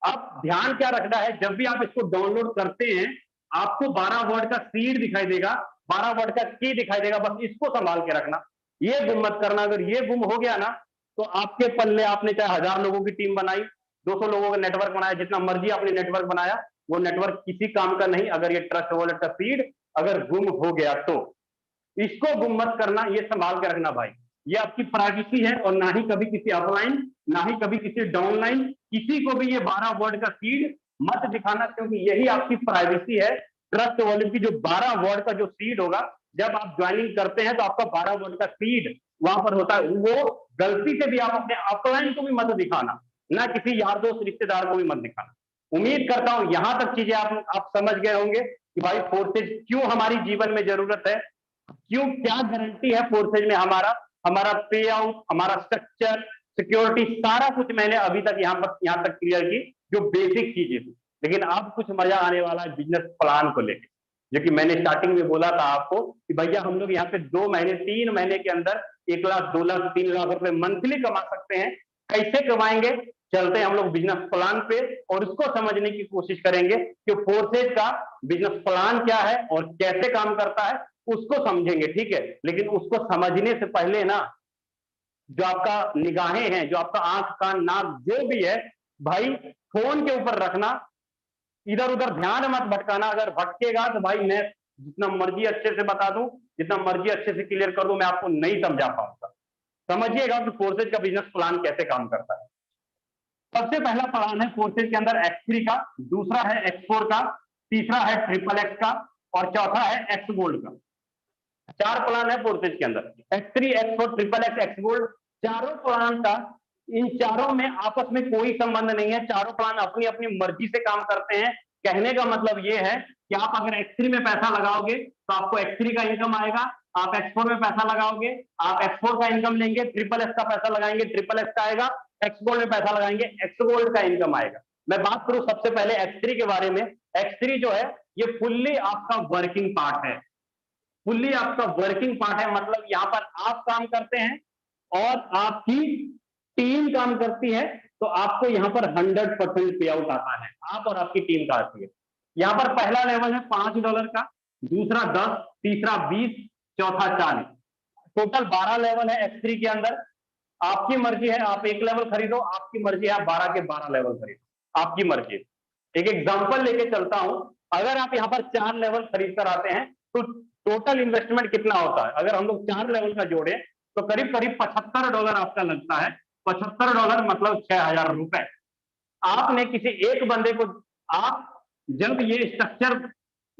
अब ध्यान क्या रखना है, जब भी आप इसको डाउनलोड करते हैं आपको 12 वर्ड का सीड दिखाई देगा, 12 वर्ड का की दिखाई देगा, बस इसको संभाल के रखना, ये गुम मत करना। अगर ये गुम हो गया ना तो आपके पल्ले, आपने चाहे 1000 लोगों की टीम बनाई, 200 लोगों का नेटवर्क बनाया, जितना मर्जी आपने नेटवर्क बनाया, वो नेटवर्क किसी काम का नहीं अगर ये ट्रस्ट वॉलेट का सीड अगर गुम हो गया तो। इसको गुम मत करना, ये संभाल के रखना भाई, ये आपकी प्राइवेसी है। और ना ही कभी किसी अपलाइन, ना ही कभी किसी डाउनलाइन, किसी को भी ये 12 वर्ड का सीड मत दिखाना, क्योंकि यही आपकी प्राइवेसी है। ट्रस्ट वॉलेट की जो 12 वर्ड का जो सीड होगा, जब आप ज्वाइनिंग करते हैं तो आपका 12 वर्ड का सीड वहां पर होता है, वो गलती से भी आप अपने अपलाइन को भी मत दिखाना, ना किसी यार दोस्त रिश्तेदार को भी मत दिखाना। उम्मीद करता हूं यहां तक चीजें आप समझ गए होंगे कि भाई फोर्सेज क्यों हमारी जीवन में जरूरत है, क्यों, क्या गारंटी है फोर्सेज में हमारा, हमारा पे आउट, हमारा स्ट्रक्चर, सिक्योरिटी, सारा कुछ मैंने अभी तक यहां तक क्लियर की, जो बेसिक चीजें थी। लेकिन अब कुछ मजा आने वाला है बिजनेस प्लान को लेकर, जो कि मैंने स्टार्टिंग में बोला था आपको कि भैया हम लोग यहाँ पे 2 महीने 3 महीने के अंदर 1 लाख 2 लाख 3 लाख रुपए मंथली कमा सकते हैं। कैसे कमाएंगे, चलते हैं हम लोग बिजनेस प्लान पे और उसको समझने की कोशिश करेंगे कि फोर्सेज का बिजनेस प्लान क्या है और कैसे काम करता है, उसको समझेंगे, ठीक है। लेकिन उसको समझने से पहले ना, जो आपका निगाहें हैं, जो आपका आंख कान नाक जो भी है भाई, फोन के ऊपर रखना, इधर उधर ध्यान मत भटकाना। अगर भटकेगा तो भाई मैं जितना मर्जी अच्छे से बता दूं, जितना मर्जी अच्छे से क्लियर कर दूं, मैं आपको नहीं समझा पाऊंगा। समझिएगा कि फोर्सेज का बिजनेस प्लान कैसे काम करता है। सबसे पहला प्लान है फोर्सेज के अंदर X3 का, दूसरा है X4 का, तीसरा है XXX का और चौथा है X गोल्ड का। 4 प्लान है फोर्सेज के अंदर, X3, X4, XXX, X gold. चारों प्लान का, इन चारों में आपस में कोई संबंध नहीं है। चारों प्लान अपनी अपनी मर्जी से काम करते हैं। कहने का मतलब ये है कि आप अगर X3 में पैसा लगाओगे तो आपको X3 का इनकम आएगा, आप X4 में पैसा लगाओगे, आप X4 का इनकम लेंगे, XXX का पैसा लगाएंगे, XXX का आएगा, X गोल्ड में पैसा लगाएंगे, X गोल्ड का इनकम आएगा। मैं बात करूं सबसे पहले X3 के बारे में। X3 जो है ये फुल्ली आपका वर्किंग पार्ट है, फुल्ली आपका वर्किंग पार्ट है। मतलब यहां पर आप काम करते हैं और आपकी टीम काम करती है, तो आपको यहां पर 100% पे आउट आता है, आप और आपकी टीम का आती है। यहां पर पहला लेवल है $5 का, दूसरा 10, तीसरा 20, चौथा 40, टोटल 12 लेवल है X3 के अंदर। आपकी मर्जी है, आप 1 लेवल खरीदो, आपकी मर्जी है आप 12 के 12 लेवल खरीदो, आपकी मर्जी। एक एग्जांपल लेके चलता हूं, अगर आप यहां पर 4 लेवल खरीद कर आते हैं तो टोटल इन्वेस्टमेंट कितना होता है? अगर हम लोग 4 लेवल का जोड़े तो करीब करीब $75 आपका लगता है। $75 मतलब 6000 रुपए। आपने किसी एक बंदे को, आप जब ये स्ट्रक्चर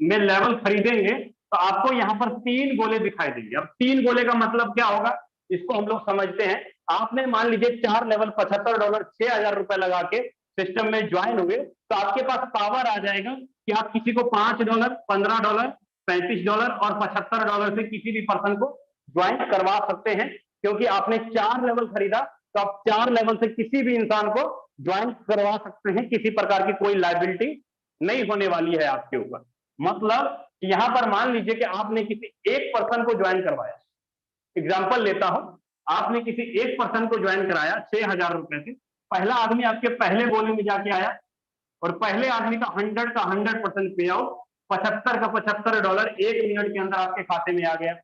में लेवल खरीदेंगे तो आपको यहाँ पर 3 गोले दिखाई देंगे। अब 3 गोले का मतलब क्या होगा, इसको हम लोग समझते हैं। आपने मान लीजिए 4 लेवल $75 $6,000 लगा के सिस्टम में ज्वाइन हुए, तो आपके पास पावर आ जाएगा कि आप किसी को $5, $15, $35 और $75 से किसी भी पर्सन को ज्वाइन करवा सकते हैं, क्योंकि आपने 4 लेवल खरीदा, तो आप 4 लेवल से किसी भी इंसान को ज्वाइन करवा सकते हैं। किसी प्रकार की कोई लायबिलिटी नहीं होने वाली है आपके ऊपर। मतलब यहां पर मान लीजिए कि आपने किसी एक पर्सन को ज्वाइन करवाया, एग्जाम्पल लेता हूं, आपने किसी एक पर्सन को ज्वाइन कराया $6,000 से। पहला आदमी आपके पहले गोले में जाके आया और पहले आदमी का 100% पे आउट, 75 का $75 1 मिनट के अंदर आपके खाते में आ गया।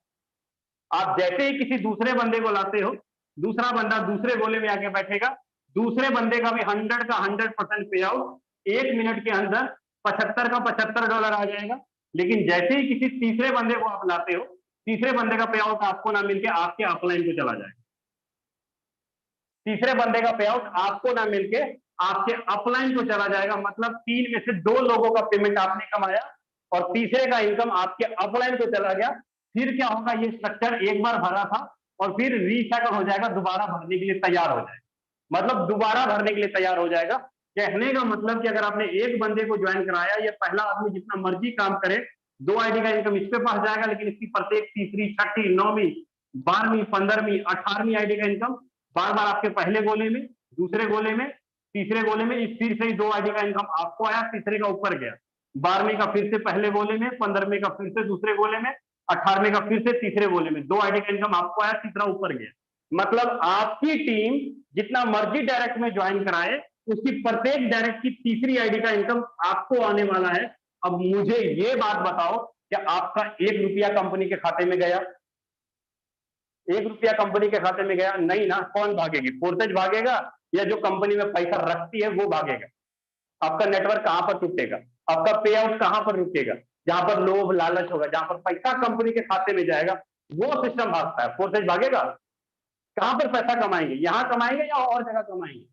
आप जैसे ही किसी दूसरे बंदे को लाते हो, दूसरा बंदा दूसरे गोले में आके बैठेगा, दूसरे बंदे का भी 100 का 100% पे आउट, 1 मिनट के अंदर 75 का $75 आ जाएगा। लेकिन जैसे ही किसी तीसरे बंदे को आप लाते हो, तीसरे बंदे का पे आउट आपको ना मिलके आपके अपलाइन को चला जाएगा। तीसरे बंदे का पे आउट आपको ना मिलके आपके अपलाइन को चला जाएगा। मतलब 3 में से 2 लोगों का पेमेंट आपने कमाया और तीसरे का इनकम आपके अपलाइन को चला गया। फिर क्या होगा, ये स्ट्रक्चर एक बार भरा था और फिर रिसाइकल हो जाएगा, दोबारा भरने के लिए तैयार हो जाएगा। मतलब दोबारा भरने के लिए तैयार हो जाएगा। कहने का मतलब कि अगर आपने एक बंदे को ज्वाइन कराया, ये पहला आदमी जितना मर्जी काम करे, 2 आईडी का इनकम इस पे पास जाएगा, लेकिन इसकी प्रत्येक तीसरी, छठी, 9वीं, 12वीं, 15वीं, 18वीं आईडी का इनकम बार बार आपके पहले गोले में, दूसरे गोले में, तीसरे गोले में, इस फिर से ही 2 आईडी का इनकम आपको आया, तीसरे का ऊपर गया, 12वीं का फिर से पहले गोले में, 15वीं का फिर से दूसरे गोले में, 18वीं का फिर से तीसरे गोले में, 2 आईडी का इनकम आपको आया, तीसरा ऊपर गया। मतलब आपकी टीम जितना मर्जी डायरेक्ट में ज्वाइन कराए, उसकी प्रत्येक डायरेक्ट की तीसरी आईडी का इनकम आपको आने वाला है। अब मुझे ये बात बताओ कि आपका ₹1 कंपनी के खाते में गया? ₹1 कंपनी के खाते में गया नहीं ना। कौन भागेगी? फोर्सेज भागेगा या जो कंपनी में पैसा रखती है वो भागेगा? आपका नेटवर्क कहां पर टूटेगा? आपका पे आउट कहां पर रुकेगा? जहां पर लोभ लालच होगा, जहां पर पैसा कंपनी के खाते में जाएगा, वो सिस्टम भागता है। फोर्सेज भागेगा? कहां पर पैसा कमाएंगे? यहां कमाएंगे या और जगह कमाएंगे?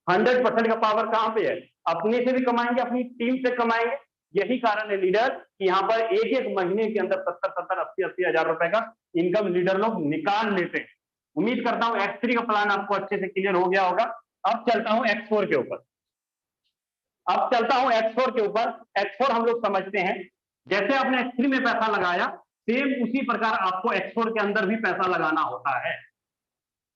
100% का पावर कहां पे है? अपने से भी कमाएंगे, अपनी टीम से कमाएंगे। यही कारण है लीडर कि यहाँ पर एक एक महीने के अंदर 70-70, 80-80 हजार रुपए का इनकम लीडर लोग निकाल लेते हैं। उम्मीद करता हूं X3 का प्लान आपको अच्छे से क्लियर हो गया होगा। अब चलता हूं X4 के ऊपर। X4 हम लोग समझते हैं, जैसे आपने X3 में पैसा लगाया, सेम उसी प्रकार आपको X4 के अंदर भी पैसा लगाना होता है।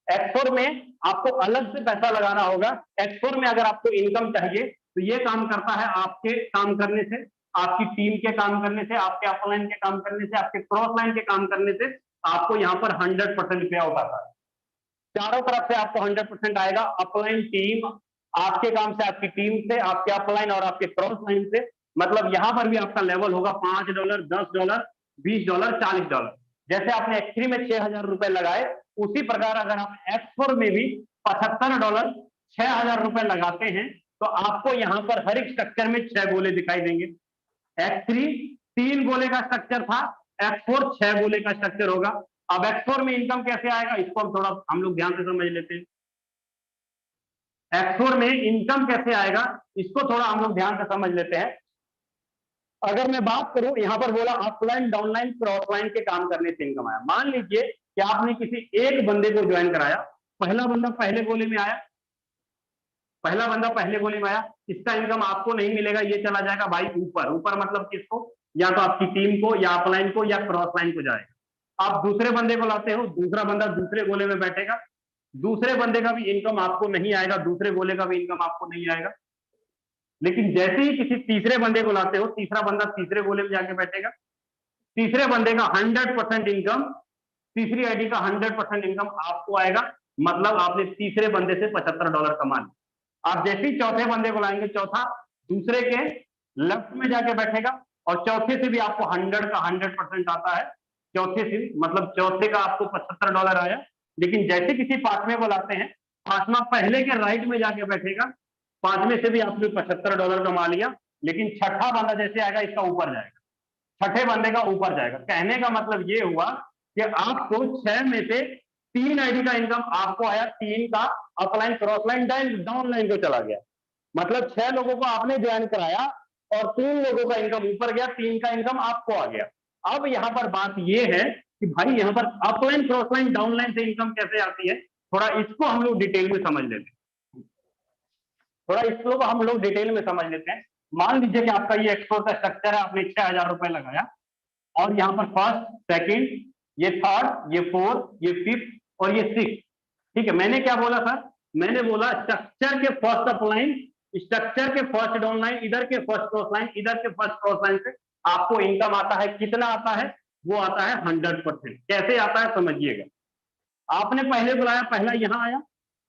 X4 में आपको अलग से पैसा लगाना होगा। X4 में अगर आपको इनकम चाहिए तो ये काम करता है आपके काम करने से, आपकी टीम के काम करने से, आपके अपलाइन के काम करने से, आपके क्रॉस लाइन के काम करने से आपको यहाँ पर 100% पे आउट आता है। चारों तरफ से आपको 100% आएगा। अपलाइन टीम, आपके काम से, आपकी टीम से, आपके अपलाइन और आपके क्रॉस लाइन से। मतलब यहां पर भी आपका लेवल होगा $5, $10, $20, $40। जैसे आपने X3 में $6,000 लगाए, उसी प्रकार अगर आप X4 में भी $75 $6,000 लगाते हैं, तो आपको यहां पर हर एक स्ट्रक्चर में 6 गोले दिखाई देंगे। X3 3 गोले का स्ट्रक्चर था, X4 6 गोले का स्ट्रक्चर होगा। अब X4 में इनकम कैसे आएगा, इसको हम लोग ध्यान से समझ लेते हैं। X4 में इनकम कैसे आएगा, इसको थोड़ा हम लोग ध्यान से समझ लेते हैं। अगर मैं बात करूं, यहां पर बोला अपलाइन, डाउनलाइन, क्रॉस लाइन के काम करने से इनकम आया। मान लीजिए कि आपने किसी एक बंदे को ज्वाइन कराया, पहला बंदा पहले गोले में आया, इसका इनकम आपको नहीं मिलेगा, ये चला जाएगा भाई ऊपर। ऊपर मतलब किसको? या तो आपकी टीम को, या अपलाइन को, या क्रॉस लाइन को जाएगा। आप दूसरे बंदे को लाते हो, दूसरा बंदा दूसरे गोले में बैठेगा, दूसरे बंदे का भी इनकम आपको नहीं आएगा, दूसरे गोले का भी इनकम आपको नहीं आएगा। लेकिन जैसे ही किसी तीसरे बंदे को लाते हो, तीसरा बंदा तीसरे गोले में जाके बैठेगा, तीसरे बंदे का 100% इनकम, तीसरी आईडी का 100% इनकम आपको आएगा। मतलब आपने तीसरे बंदे से $75 कमा लिया। आप जैसे ही चौथे बंदे को लाएंगे, चौथा दूसरे के लेफ्ट में जाके बैठेगा और चौथे से भी आपको 100 का 100% आता है। चौथे से मतलब चौथे का आपको $75 आया। लेकिन जैसे किसी पांचवें को लाते हैं, पांचवा पहले के राइट में जाके बैठेगा, पांचवें से भी आपने $75 कमा लिया। लेकिन छठा बंदा जैसे आएगा, इसका ऊपर जाएगा, छठे बंदे का ऊपर जाएगा। कहने का मतलब ये हुआ कि आपको 6 में से 3 आईडी का इनकम आपको आया, 3 का upline, cross line, down line को चला गया। मतलब 6 लोगों को आपने ज्वाइन कराया और 3 लोगों का इनकम ऊपर गया, 3 का इनकम आपको आ गया। अब यहाँ पर बात ये है कि भाई यहाँ पर अपलाइन क्रॉसलाइन डाउनलाइन से इनकम कैसे आती है, थोड़ा इसको हम लोग डिटेल में समझ लेते हैं। थोड़ा इसको हम लोग डिटेल में समझ लेते हैं। मान लीजिए कि आपका ये एक्सपोर्ट का स्ट्रक्चर है, आपने 6,000 रुपए लगाया और यहाँ पर फर्स्ट सेकंड, ये थर्ड, ये फोर्थ, ये फिफ्थ और ये सिक्स। ठीक है, मैंने क्या बोला सर, मैंने बोला स्ट्रक्चर के फर्स्ट अपलाइन, स्ट्रक्चर के फर्स्ट डाउनलाइन, इधर के फर्स्ट क्रॉस लाइन, इधर के फर्स्ट क्रॉस लाइन से आपको इनकम आता है। कितना आता है? वो आता है 100%। कैसे आता है समझिएगा। आपने पहले बुलाया, पहला यहां आया,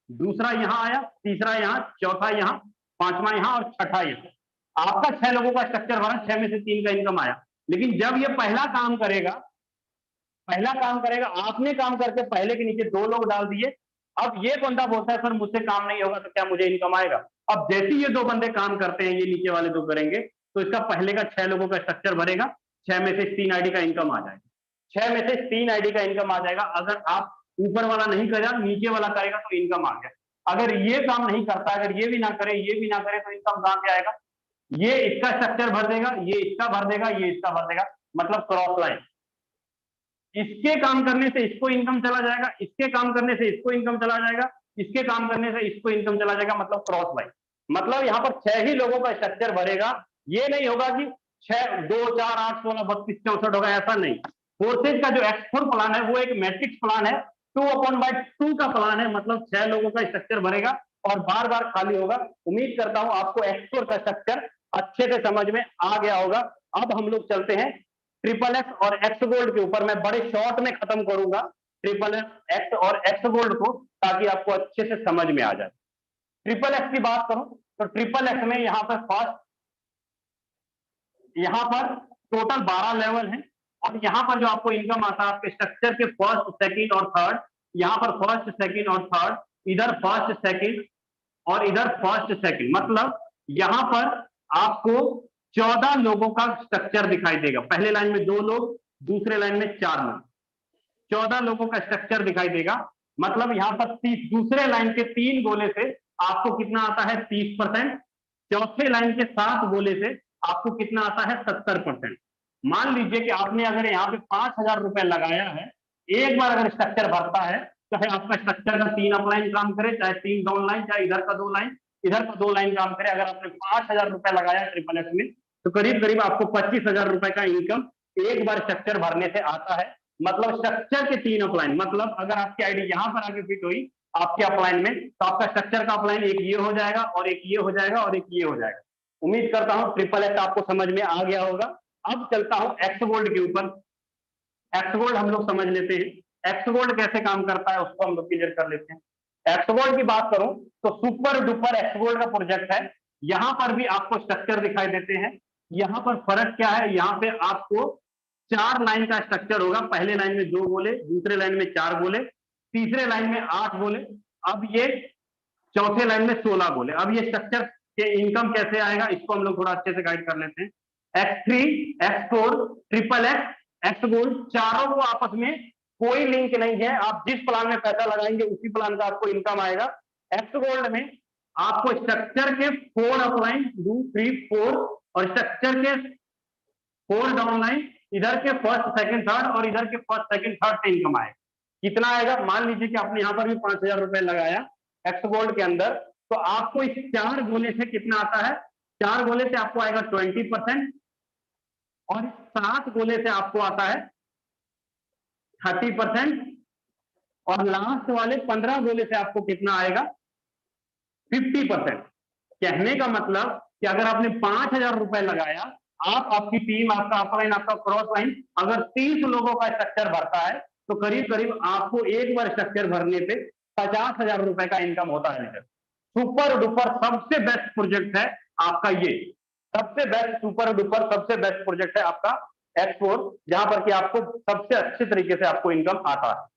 दूसरा यहां आया, तीसरा यहां, चौथा यहां, पांचवा यहां और छठा यहां। आपका 6 लोगों का स्ट्रक्चर बना, 6 में से 3 का इनकम आया। लेकिन जब ये पहला काम करेगा, आपने काम करके पहले के नीचे 2 लोग डाल दिए। अब ये बंदा बोलता है सर मुझसे काम नहीं होगा, तो क्या मुझे इनकम आएगा? अब जैसे ये 2 बंदे काम करते हैं, ये नीचे वाले 2 करेंगे, तो इसका पहले का 6 लोगों का स्ट्रक्चर भरेगा, 6 में से 3 आईडी का इनकम आ जाएगा। 6 में से 3 आईडी का इनकम आ जाएगा। अगर आप ऊपर वाला नहीं करेगा, नीचे वाला करेगा तो इनकम आ गया। अगर ये काम नहीं करता, अगर ये भी ना करे, ये भी ना करे, तो इनकम कहां से आएगा? ये इसका स्ट्रक्चर भर देगा, ये इसका भर देगा, ये इसका भर देगा, मतलब क्रॉस लाइन। इसके काम करने से इसको इनकम चला जाएगा, इसके काम करने से इसको इनकम चला जाएगा, इसके काम करने से इसको इनकम चला जाएगा, मतलब क्रॉस लाइन। मतलब यहाँ पर 6 ही लोगों का स्ट्रक्चर भरेगा। ये नहीं होगा कि 6, 2, 4, 8, 16, 32, 64 होगा, ऐसा नहीं। फोर्सेज का जो एक्स4 प्लान है वो एक मैट्रिक्स प्लान है, 2/2 का प्लान है। मतलब 6 लोगों का स्ट्रक्चर भरेगा और बार बार खाली होगा। उम्मीद करता हूं आपको एक्स4 का स्ट्रक्चर अच्छे से समझ में आ गया होगा। अब हम लोग चलते हैं ट्रिपल एक्स और एक्स गोल्ड के ऊपर। मैं बड़े शॉर्ट में खत्म करूंगा ट्रिपल एक्स और एक्स गोल्ड को, ताकि आपको अच्छे से समझ में आ जाए। ट्रिपल एक्स की बात करूं तो ट्रिपल एक्स में यहाँ पर टोटल 12 लेवल है। और यहाँ पर जो आपको इनकम आता है आपके स्ट्रक्चर के फर्स्ट, सेकंड और थर्ड, यहाँ पर फर्स्ट, सेकंड और थर्ड, इधर फर्स्ट, सेकंड और इधर फर्स्ट, सेकंड। मतलब यहाँ पर आपको 14 लोगों का स्ट्रक्चर दिखाई देगा। पहले लाइन में 2 लोग, दूसरे लाइन में 4 लोग, 14 लोगों का स्ट्रक्चर दिखाई देगा। मतलब यहाँ पर 30, दूसरे लाइन के 3 गोले से आपको कितना आता है? 30%। चौथे लाइन के 7 गोले से आपको कितना आता है? 70%। मान लीजिए कि आपने अगर यहाँ पे 5,000 रुपए लगाया है, एक बार अगर स्ट्रक्चर भरता है, चाहे आपका स्ट्रक्चर का 3 अपलाइन काम करे, चाहे 3 डाउन लाइन, चाहे इधर का 2 लाइन, इधर का 2 लाइन काम करे, अगर आपने 5,000 रुपए लगाया ट्रिपल एक्स में, तो करीब करीब आपको 25,000 रुपए का इनकम एक बार स्ट्रक्चर भरने से आता है। मतलब स्ट्रक्चर के 3 अपलाइन, मतलब अगर आपकी आईडी यहां पर आके फिट हुई आपके अपलाइन में, तो आपका स्ट्रक्चर का अपलाइन एक ये हो जाएगा और एक ये हो जाएगा और एक ये हो जाएगा। उम्मीद करता हूं ट्रिपल एक्स आपको समझ में आ गया होगा। अब चलता हूं एक्स गोल्ड के ऊपर। एक्स गोल्ड हम लोग समझ लेते हैं। एक्स गोल्ड कैसे काम करता है उसको हम लोग क्लियर कर लेते हैं। एक्स गोल्ड की बात करूं तो सुपर डुपर एक्स गोल्ड का प्रोजेक्ट है। यहां पर भी आपको स्ट्रक्चर दिखाई देते हैं। यहां पर फर्क क्या है? यहां पे आपको 4 लाइन का स्ट्रक्चर होगा। पहले लाइन में 2 गोले, दूसरे लाइन में 4 गोले, तीसरे लाइन में 8 गोले, अब ये चौथे लाइन में 16 गोले। अब ये स्ट्रक्चर के इनकम कैसे आएगा इसको हम लोग थोड़ा अच्छे से गाइड कर लेते हैं। X3, X4, triple x, x gold, चारों को आपस में कोई लिंक नहीं है। आप जिस प्लान में पैसा लगाएंगे उसी प्लान का आपको इनकम आएगा। एक्स गोल्ड में आपको स्ट्रक्चर के 4 अपलाइन, 2, 3, 4 और स्ट्रक्चर के 4 डाउनलाइन, इधर के फर्स्ट, सेकंड, थर्ड और इधर के फर्स्ट, सेकंड, थर्ड से इनकम आएगा। कितना आएगा? मान लीजिए कि आपने यहां पर भी 5,000 रुपए लगाया एक्स गोल्ड के अंदर, तो आपको इस 4 गोले से कितना आता है? 4 गोले से आपको आएगा 20% और 7 गोले से आपको आता है 30% और लास्ट वाले 15 गोले से आपको कितना आएगा? 50%। कहने का मतलब कि अगर आपने 5,000 रुपए लगाया, आप, आपकी टीम, आपका अपलाइन, आपका क्रॉस लाइन अगर 30 लोगों का स्ट्रक्चर भरता है, तो करीब करीब आपको एक बार स्ट्रक्चर भरने पे 50,000 रुपए का इनकम होता है। सुपर डुपर सबसे बेस्ट प्रोजेक्ट है आपका ये, सबसे बेस्ट, सुपर डुपर सबसे बेस्ट प्रोजेक्ट है आपका एक्स4, जहां पर कि आपको सबसे अच्छे तरीके से आपको इनकम आता है।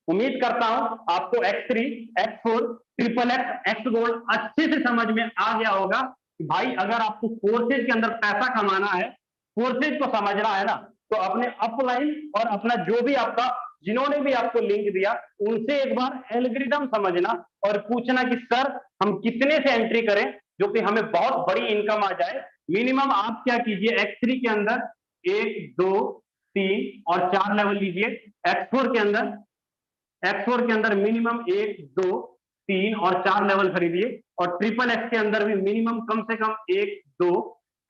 उम्मीद करता हूं आपको X3, X4, triple x, x gold अच्छे से समझ में आ गया होगा कि भाई अगर आपको फोर्सेज के अंदर पैसा कमाना है, फोर्सेज को समझना है ना, तो अपने अपलाइन और अपना जो भी आपका, जिन्होंने भी आपको लिंक दिया, उनसे एक बार एल्गोरिथम समझना और पूछना कि सर हम कितने से एंट्री करें जो कि हमें बहुत बड़ी इनकम आ जाए। मिनिमम आप क्या कीजिए, X3 के अंदर 1 2 3 और 4 लेवल लीजिए। X4 के अंदर मिनिमम 1 2 3 और 4 लेवल खरीदिए, और ट्रिपल एक्स के अंदर भी मिनिमम कम से कम 1 2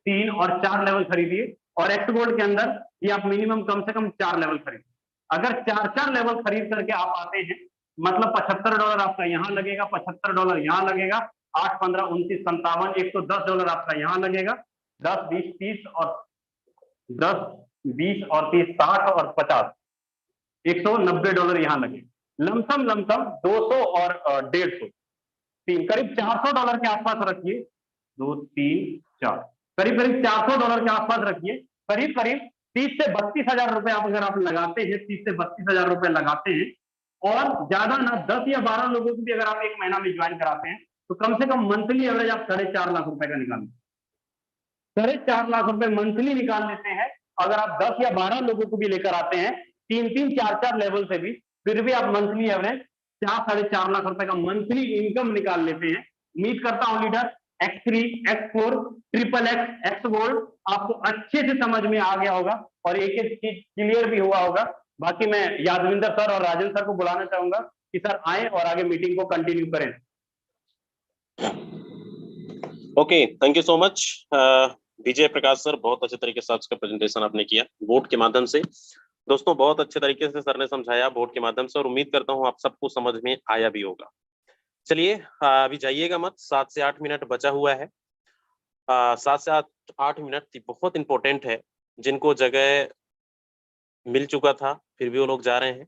3 और 4 लेवल खरीदिए, और एक्स गोल्ड के अंदर ये आप मिनिमम कम से कम 4 लेवल खरीदिए। अगर 4 लेवल खरीद करके आप आते हैं, मतलब $75 आपका यहाँ लगेगा, $75 यहाँ लगेगा, 8 15 29 57 $110 आपका यहाँ लगेगा, 10 20 30 और 10 20 और 30 60 और 50 $190 यहाँ लगे। लमसम 200 और 150 तीन करीब $400 के आसपास रखिए। 2 3 4 करीब करीब $400 के आसपास रखिए। करीब करीब 30 से 32 हजार रुपए आप अगर आप लगाते हैं, 30 से 32 हजार रुपए लगाते हैं, और ज्यादा ना 10 या 12 लोगों को भी अगर आप एक महीना में ज्वाइन कराते हैं, तो कम से कम मंथली एवरेज आप 4.5 लाख रुपए का निकाल 4.5 लाख रुपए मंथली निकाल लेते हैं। अगर आप 10 या 12 लोगों को भी लेकर आते हैं, 3 4 लेवल से भी, फिर भी आप मंथली एवरेज 4 लाख रुपए का मंथली इनकम निकाल लेते हैं। उम्मीद करता हूं leader X3 X4 triple x x gold आपको अच्छे से समझ में आ गया होगा और एक एक चीज क्लियर भी हुआ होगा। बाकी मैं यादविंदर सर और राजेंद्र सर को बुलाना चाहूंगा कि सर आए और आगे मीटिंग को कंटिन्यू करें। Okay, thank you so much Vijay Prakash sir, बहुत अच्छे तरीके से आपका प्रेजेंटेशन आपने किया बोर्ड के माध्यम से। दोस्तों बहुत अच्छे तरीके से सर ने समझाया बोर्ड के माध्यम से, और उम्मीद करता हूं आप सबको समझ में आया भी होगा। चलिए अभी जाइएगा मत, 7 से 8 मिनट बचा हुआ है। 7 से 8 मिनट बहुत इंपॉर्टेंट है। जिनको जगह मिल चुका था फिर भी वो लोग जा रहे हैं,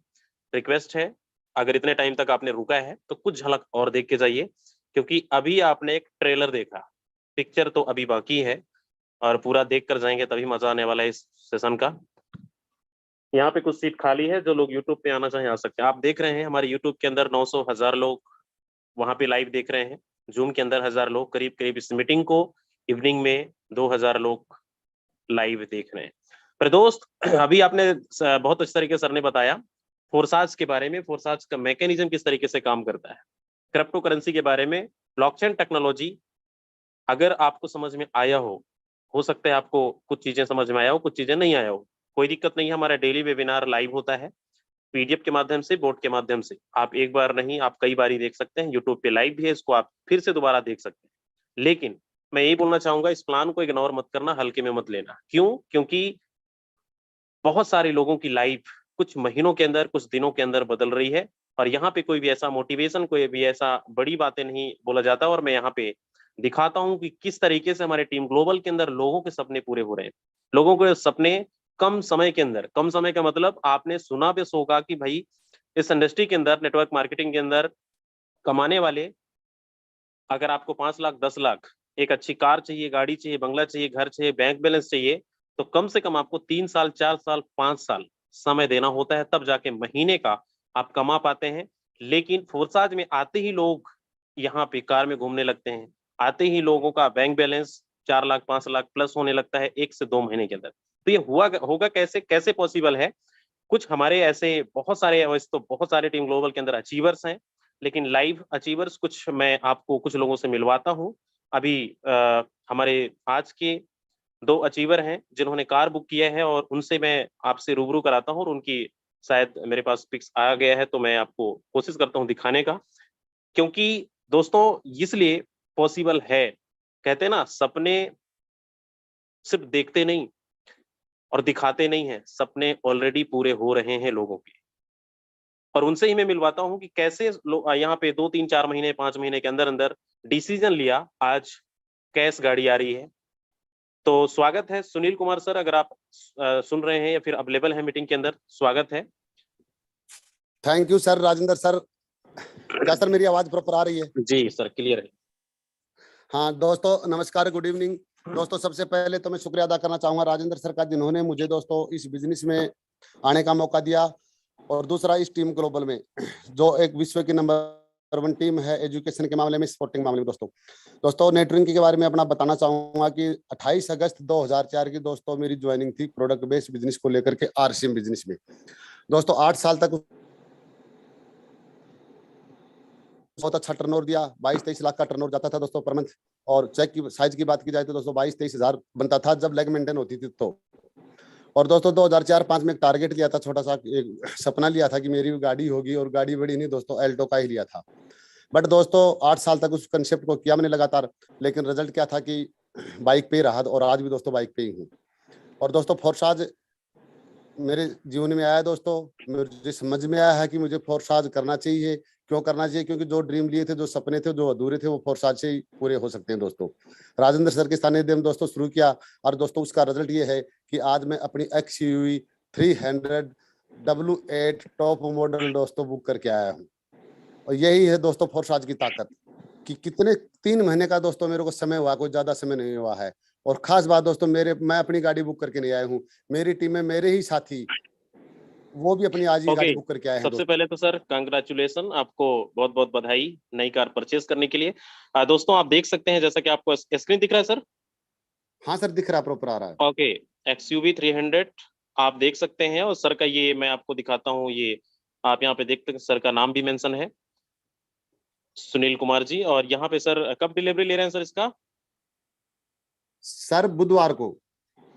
रिक्वेस्ट है अगर इतने टाइम तक आपने रुका है तो कुछ झलक और देख के जाइए, क्योंकि अभी आपने एक ट्रेलर देखा, पिक्चर तो अभी बाकी है, और पूरा देख कर जाएंगे तभी मजा आने वाला है इस सेशन का। यहाँ पे कुछ सीट खाली है, जो लोग यूट्यूब पे आना चाहें आ सकते हैं। आप देख रहे हैं हमारे यूट्यूब के अंदर 900 1000 लोग वहां पे लाइव देख रहे हैं, जूम के अंदर 1000 लोग, करीब करीब इस मीटिंग को इवनिंग में 2000 लोग लाइव देख रहे हैं। पर दोस्त अभी आपने बहुत अच्छे तरीके सर ने बताया फोर्साज के बारे में, फोर्साज का मैकेनिज्म किस तरीके से काम करता है, क्रिप्टो करेंसी के बारे में, ब्लॉकचेन टेक्नोलॉजी अगर आपको समझ में आया हो सकता है आपको कुछ चीजें समझ में आया हो, कुछ चीजें नहीं आया हो, कोई दिक्कत नहीं है। हमारा डेली वेबिनार लाइव होता है पीडीएफ के माध्यम से, बोर्ड के माध्यम से। आप एक बार नहीं आप कई बार ही देख सकते हैं, यूट्यूब पे लाइव भी है, इसको आप फिर से दोबारा देख सकते हैं। लेकिन मैं यही बोलना चाहूंगा, इस प्लान को इग्नोर मत करना, हल्के में मत लेना। क्यों? क्योंकि बहुत सारे लोगों की लाइफ कुछ महीनों के अंदर, कुछ दिनों के अंदर बदल रही है, और यहाँ पे कोई भी ऐसा मोटिवेशन, कोई भी ऐसा बड़ी बातें नहीं बोला जाता। और मैं यहाँ पे दिखाता हूँ कि किस तरीके से हमारे टीम ग्लोबल के अंदर लोगों के सपने पूरे हो रहे हैं। लोगों के सपने कम समय के अंदर, कम समय का मतलब आपने सुना भी होगा कि भाई इस इंडस्ट्री के अंदर, नेटवर्क मार्केटिंग के अंदर कमाने वाले, अगर आपको 5 लाख 10 लाख, एक अच्छी कार चाहिए, गाड़ी चाहिए, बंगला चाहिए, घर चाहिए, बैंक बैलेंस चाहिए, तो कम से कम आपको 3 साल 4 साल 5 साल समय देना होता है, तब जाके महीने का आप कमा पाते हैं। लेकिन फोर्साज में आते ही लोग यहाँ पे कार में घूमने लगते हैं, आते ही लोगों का bank balance 4 lakh 5 lakh plus होने लगता है 1 से 2 महीने के अंदर। तो ये होगा कैसे, कैसे पॉसिबल है? कुछ हमारे ऐसे बहुत सारे, वैसे तो बहुत सारे टीम ग्लोबल के अंदर अचीवर्स हैं, लेकिन लाइव अचीवर्स कुछ मैं आपको कुछ लोगों से मिलवाता हूँ। अभी हमारे आज के 2 अचीवर हैं जिन्होंने कार बुक किया है, और उनसे मैं आपसे रूबरू कराता हूँ, और उनकी शायद मेरे पास पिक्स आ गया है, तो मैं आपको कोशिश करता हूँ दिखाने का। क्योंकि दोस्तों इसलिए पॉसिबल है, कहते हैं ना सपने सिर्फ देखते नहीं और दिखाते नहीं है, सपने ऑलरेडी पूरे हो रहे हैं लोगों के। और उनसे ही मैं मिलवाता हूं कि कैसे यहाँ पे 2 3 4 महीने 5 महीने के अंदर अंदर डिसीजन लिया, आज कैश गाड़ी आ रही है। तो स्वागत है सुनील कुमार सर, अगर आप सुन रहे हैं या फिर अवेलेबल है मीटिंग के अंदर, स्वागत है। Thank you sir. Rajendra sir, क्या सर मेरी आवाज प्रॉपर आ रही है? जी सर, क्लियर है। हाँ दोस्तों नमस्कार, गुड इवनिंग। दोस्तों सबसे पहले तो मैं शुक्रिया अदा करना चाहूंगा राजेंद्र सर का, जिन्होंने मुझे दोस्तों इस बिजनेस में आने का मौका दिया, और दूसरा इस टीम ग्लोबल में जो एक विश्व की नंबर 1 टीम है एजुकेशन के मामले में, स्पोर्टिंग मामले में। दोस्तों नेटवर्किंग के बारे में अपना बताना चाहूंगा कि 28 अगस्त 2004 की दोस्तों मेरी ज्वाइनिंग थी प्रोडक्ट बेस्ड बिजनेस को लेकर के आरसीएम बिजनेस में। दोस्तों 8 साल तक बहुत अच्छा टर्नओवर दिया, 22-23 लाख का टर्नओवर जाता था दोस्तों पर मंथ। और चेक की साइज की बात की जाए तो दोस्तों 22-23 हजार बनता था जब लेग मेंटेन होती थी। तो और दोस्तों 2004-5 में एक टारगेट लिया था, छोटा सा एक सपना लिया था कि मेरी भी गाड़ी होगी, और गाड़ी बड़ी नहीं दोस्तों, एल्टो का ही लिया था। बट दोस्तों 8 साल तक उस कंसेप्ट को किया मैंने लगातार, लेकिन रिजल्ट क्या था कि बाइक पे ही रहा, और आज भी दोस्तों बाइक पे ही हूँ। और दोस्तों फोर्साज मेरे जीवन में आया दोस्तों, मुझे समझ में आया है कि मुझे फोर्साज करना चाहिए। क्यों करना चाहिए? क्योंकि जो ड्रीम लिए थे, जो सपने थे, जो अधूरे थे, वो फोर्साज से ही पूरे हो सकते हैं दोस्तों। राजेंद्र सर के सानिध्य में दोस्तों शुरू किया, और दोस्तों उसका रिजल्ट ये है कि आज मैं अपनी XUV 300 W8 टॉप मॉडल दोस्तों बुक करके आया हूँ। और यही है दोस्तों फोर्साज की ताकत, कि कितने 3 महीने का दोस्तों मेरे को समय हुआ, कोई ज्यादा समय नहीं हुआ है। और खास बात दोस्तों, मैं अपनी गाड़ी बुक करके नहीं आया हूँ, मेरी टीम में मेरे ही साथी वो भी अपनी आज ही गाड़ी बुक करके आए हैं सबसे दोस्तों। पहले तो सर कांग्रेचुलेसन, आपको बहुत बहुत बधाई नई कार परचेज करने के लिए। दोस्तों आप देख सकते हैं, जैसा कि आपको स्क्रीन दिख रहा है सर। हाँ सर, दिख रहा, प्रॉपर आ रहा है। ओके, XUV 300 आप देख सकते हैं, और सर का ये मैं आपको दिखाता हूँ, ये आप यहाँ पे देखते हैं, सर का नाम भी मेंशन है, सुनील कुमार जी। और यहाँ पे सर कब डिलीवरी ले रहे हैं सर इसका? सर बुधवार को।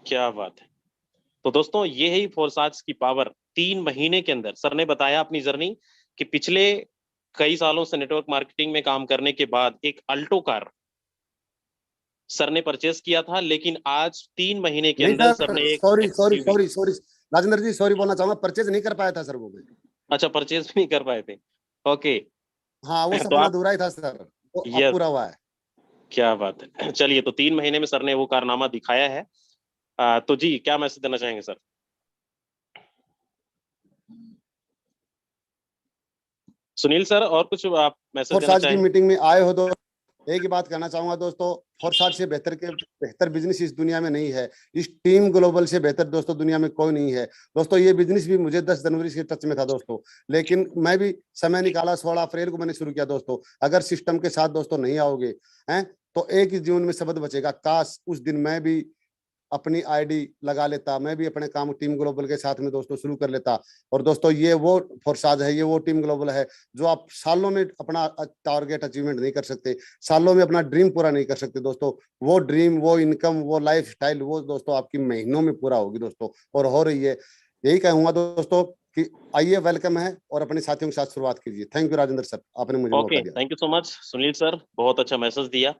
क्या बात है। तो दोस्तों ये है फोर्साज की पावर। 3 महीने के अंदर सर ने बताया अपनी जर्नी कि पिछले कई सालों से नेटवर्क मार्केटिंग में काम करने के बाद एक अल्टो कार सर ने परचेस किया था, लेकिन आज 3 महीने के नहीं अंदर सर सर, ने एक sorry sorry XUV। Sorry sorry Rajendra ji, sorry बोलना चाहूंगा, परचेज नहीं कर पाया था सर वो मैं। अच्छा, परचेज भी नहीं कर पाए थे। ओके। हाँ, वो तो सपना आप, अधूरा ही था सर, वो अब यस, पूरा हुआ है। क्या बात है। चलिए, तो 3 महीने में सर ने वो कारनामा दिखाया है। तो जी क्या मैसेज देना चाहेंगे सर? सुनील सर, और कुछ आप मैसेज देना फोर्साज की चाहेंगे? मीटिंग में आए हो तो एक ही बात कहना चाहूंगा दोस्तों, फोर्साज से बेहतर बिजनेस इस दुनिया में नहीं है। इस टीम ग्लोबल से बेहतर दोस्तों दुनिया में कोई नहीं है दोस्तों। ये बिजनेस भी मुझे 10 जनवरी से टच में था दोस्तों, लेकिन मैं भी समय निकाला, 16 अप्रैल को मैंने शुरू किया दोस्तों। अगर सिस्टम के साथ दोस्तों नहीं आओगे हैं, तो एक ही जीवन में शब्द बचेगा, काश उस दिन मैं भी अपनी आईडी लगा लेता, मैं भी अपने काम टीम ग्लोबल के साथ में दोस्तों शुरू कर लेता। और दोस्तों ये वो फोर्साज है, ये वो टीम ग्लोबल है जो आप सालों में अपना टारगेट अचीवमेंट नहीं कर सकते, सालों में अपना ड्रीम पूरा नहीं कर सकते दोस्तों। वो ड्रीम, वो इनकम, वो लाइफ स्टाइल, वो दोस्तों आपकी महीनों में पूरा होगी दोस्तों, और हो रही है। यही कहूंगा दोस्तों कि आइए, वेलकम है, और अपने साथियों के साथ शुरुआत कीजिए। थैंक यू राजेंद्र सर, आपने मुझे मौका ओके, दिया। Thank you so much Sunil sir, बहुत अच्छा मैसेज दिया।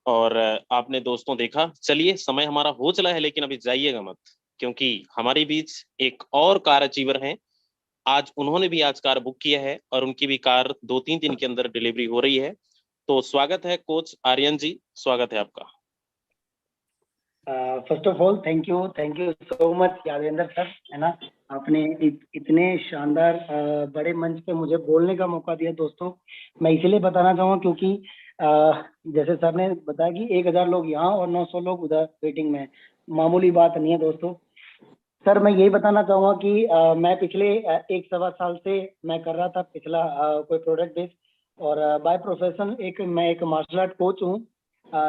और आपने दोस्तों देखा। चलिए, समय हमारा हो चला है, लेकिन अभी जाइएगा मत, क्योंकि हमारे बीच एक और कार अचीवर हैं। आज उन्होंने भी आज कार बुक किया है, और उनकी भी कार 2-3 दिन के अंदर डिलीवरी हो रही है। तो स्वागत है कोच आर्यन जी, स्वागत है आपका। First of all thank you so much Yadendra sir, है ना। आपने इतने शानदार बड़े मंच पे मुझे बोलने का मौका दिया दोस्तों। मैं इसलिए बताना चाहूँगा क्योंकि जैसे सर ने बताया कि 1000 लोग यहाँ और 900 लोग उधर वेटिंग में, मामूली बात नहीं है दोस्तों। सर मैं यही बताना चाहूँगा कि मैं पिछले 1-1.25 साल से मैं कर रहा था पिछला कोई प्रोडक्ट बेस, और बाय प्रोफेशन मैं एक मार्शल आर्ट कोच हूँ।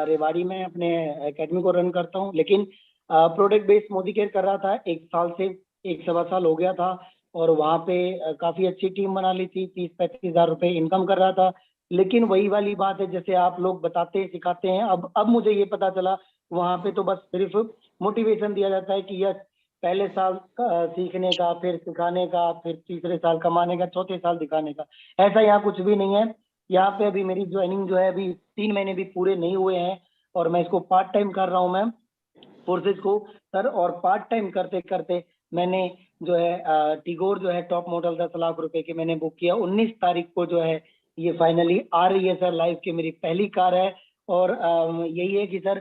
रेवाड़ी में अपने एकेडमी को रन करता हूँ, लेकिन प्रोडक्ट बेस मोदी केयर कर रहा था 1 साल से, 1-1.25 साल हो गया था। और वहाँ पे काफी अच्छी टीम बना ली थी, 30-35 हजार रुपए इनकम कर रहा था। लेकिन वही वाली बात है, जैसे आप लोग बताते हैं सिखाते हैं, अब मुझे ये पता चला वहाँ पे तो बस सिर्फ मोटिवेशन दिया जाता है कि यस, पहले साल सीखने का, फिर सिखाने का, फिर तीसरे साल कमाने का, चौथे साल दिखाने का। ऐसा यहाँ कुछ भी नहीं है। यहाँ पे अभी मेरी ज्वाइनिंग जो है अभी 3 महीने भी पूरे नहीं हुए हैं, और मैं इसको पार्ट टाइम कर रहा हूँ मैम, फोर्सेज को सर। और पार्ट टाइम करते करते मैंने जो है टिगोर जो है टॉप मॉडल 10 लाख रुपए की मैंने बुक किया। 19 तारीख को जो है ये फाइनली आ रही है सर, लाइफ की मेरी पहली कार है। और यही है कि सर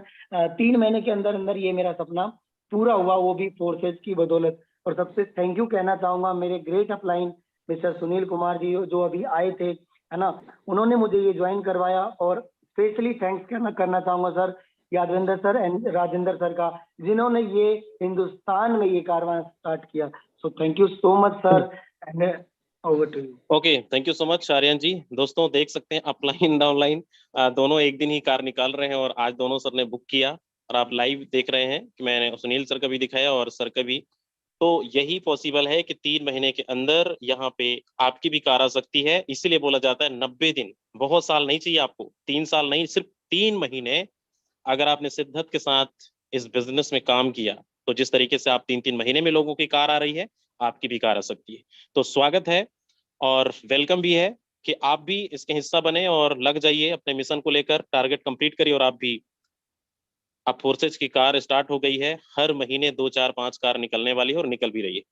3 महीने के अंदर अंदर ये मेरा सपना पूरा हुआ, वो भी फोर्सेज की बदौलत। और सबसे थैंक यू कहना चाहूंगा मेरे great upline mister Sunil Kumar ji, जो अभी आए थे, है ना। उन्होंने मुझे ये ज्वाइन करवाया, और स्पेशली थैंक्स करना चाहूंगा sir Yadvendra sir and Rajendra sir का, जिन्होंने ये हिंदुस्तान में ये कारवां स्टार्ट किया। So thank you so much sir, and over to you. Okay, thank you so much Aryan ji. दोस्तों देख सकते हैं, अपलाइन डाउनलाइन दोनों एक दिन ही कार निकाल रहे हैं, और आज दोनों सर ने बुक किया, और आप लाइव देख रहे हैं कि मैंने सुनील सर का भी दिखाया और सर का भी। तो यही पॉसिबल है कि 3 महीने के अंदर यहाँ पे आपकी भी कार आ सकती है। इसीलिए बोला जाता है 90 दिन, बहुत साल नहीं चाहिए आपको, 3 साल नहीं, सिर्फ 3 महीने अगर आपने शिद्दत के साथ इस बिजनेस में काम किया, तो जिस तरीके से आप 3-3 महीने में लोगों की कार आ रही है, आपकी भी कार आ सकती है। तो स्वागत है और वेलकम भी है कि आप भी इसके हिस्सा बने और लग जाइए अपने मिशन को लेकर, टारगेट कंप्लीट करिए। और आप भी, अब फोर्सेज की कार स्टार्ट हो गई है, हर महीने 2, 4, 5 कार निकलने वाली है और निकल भी रही है।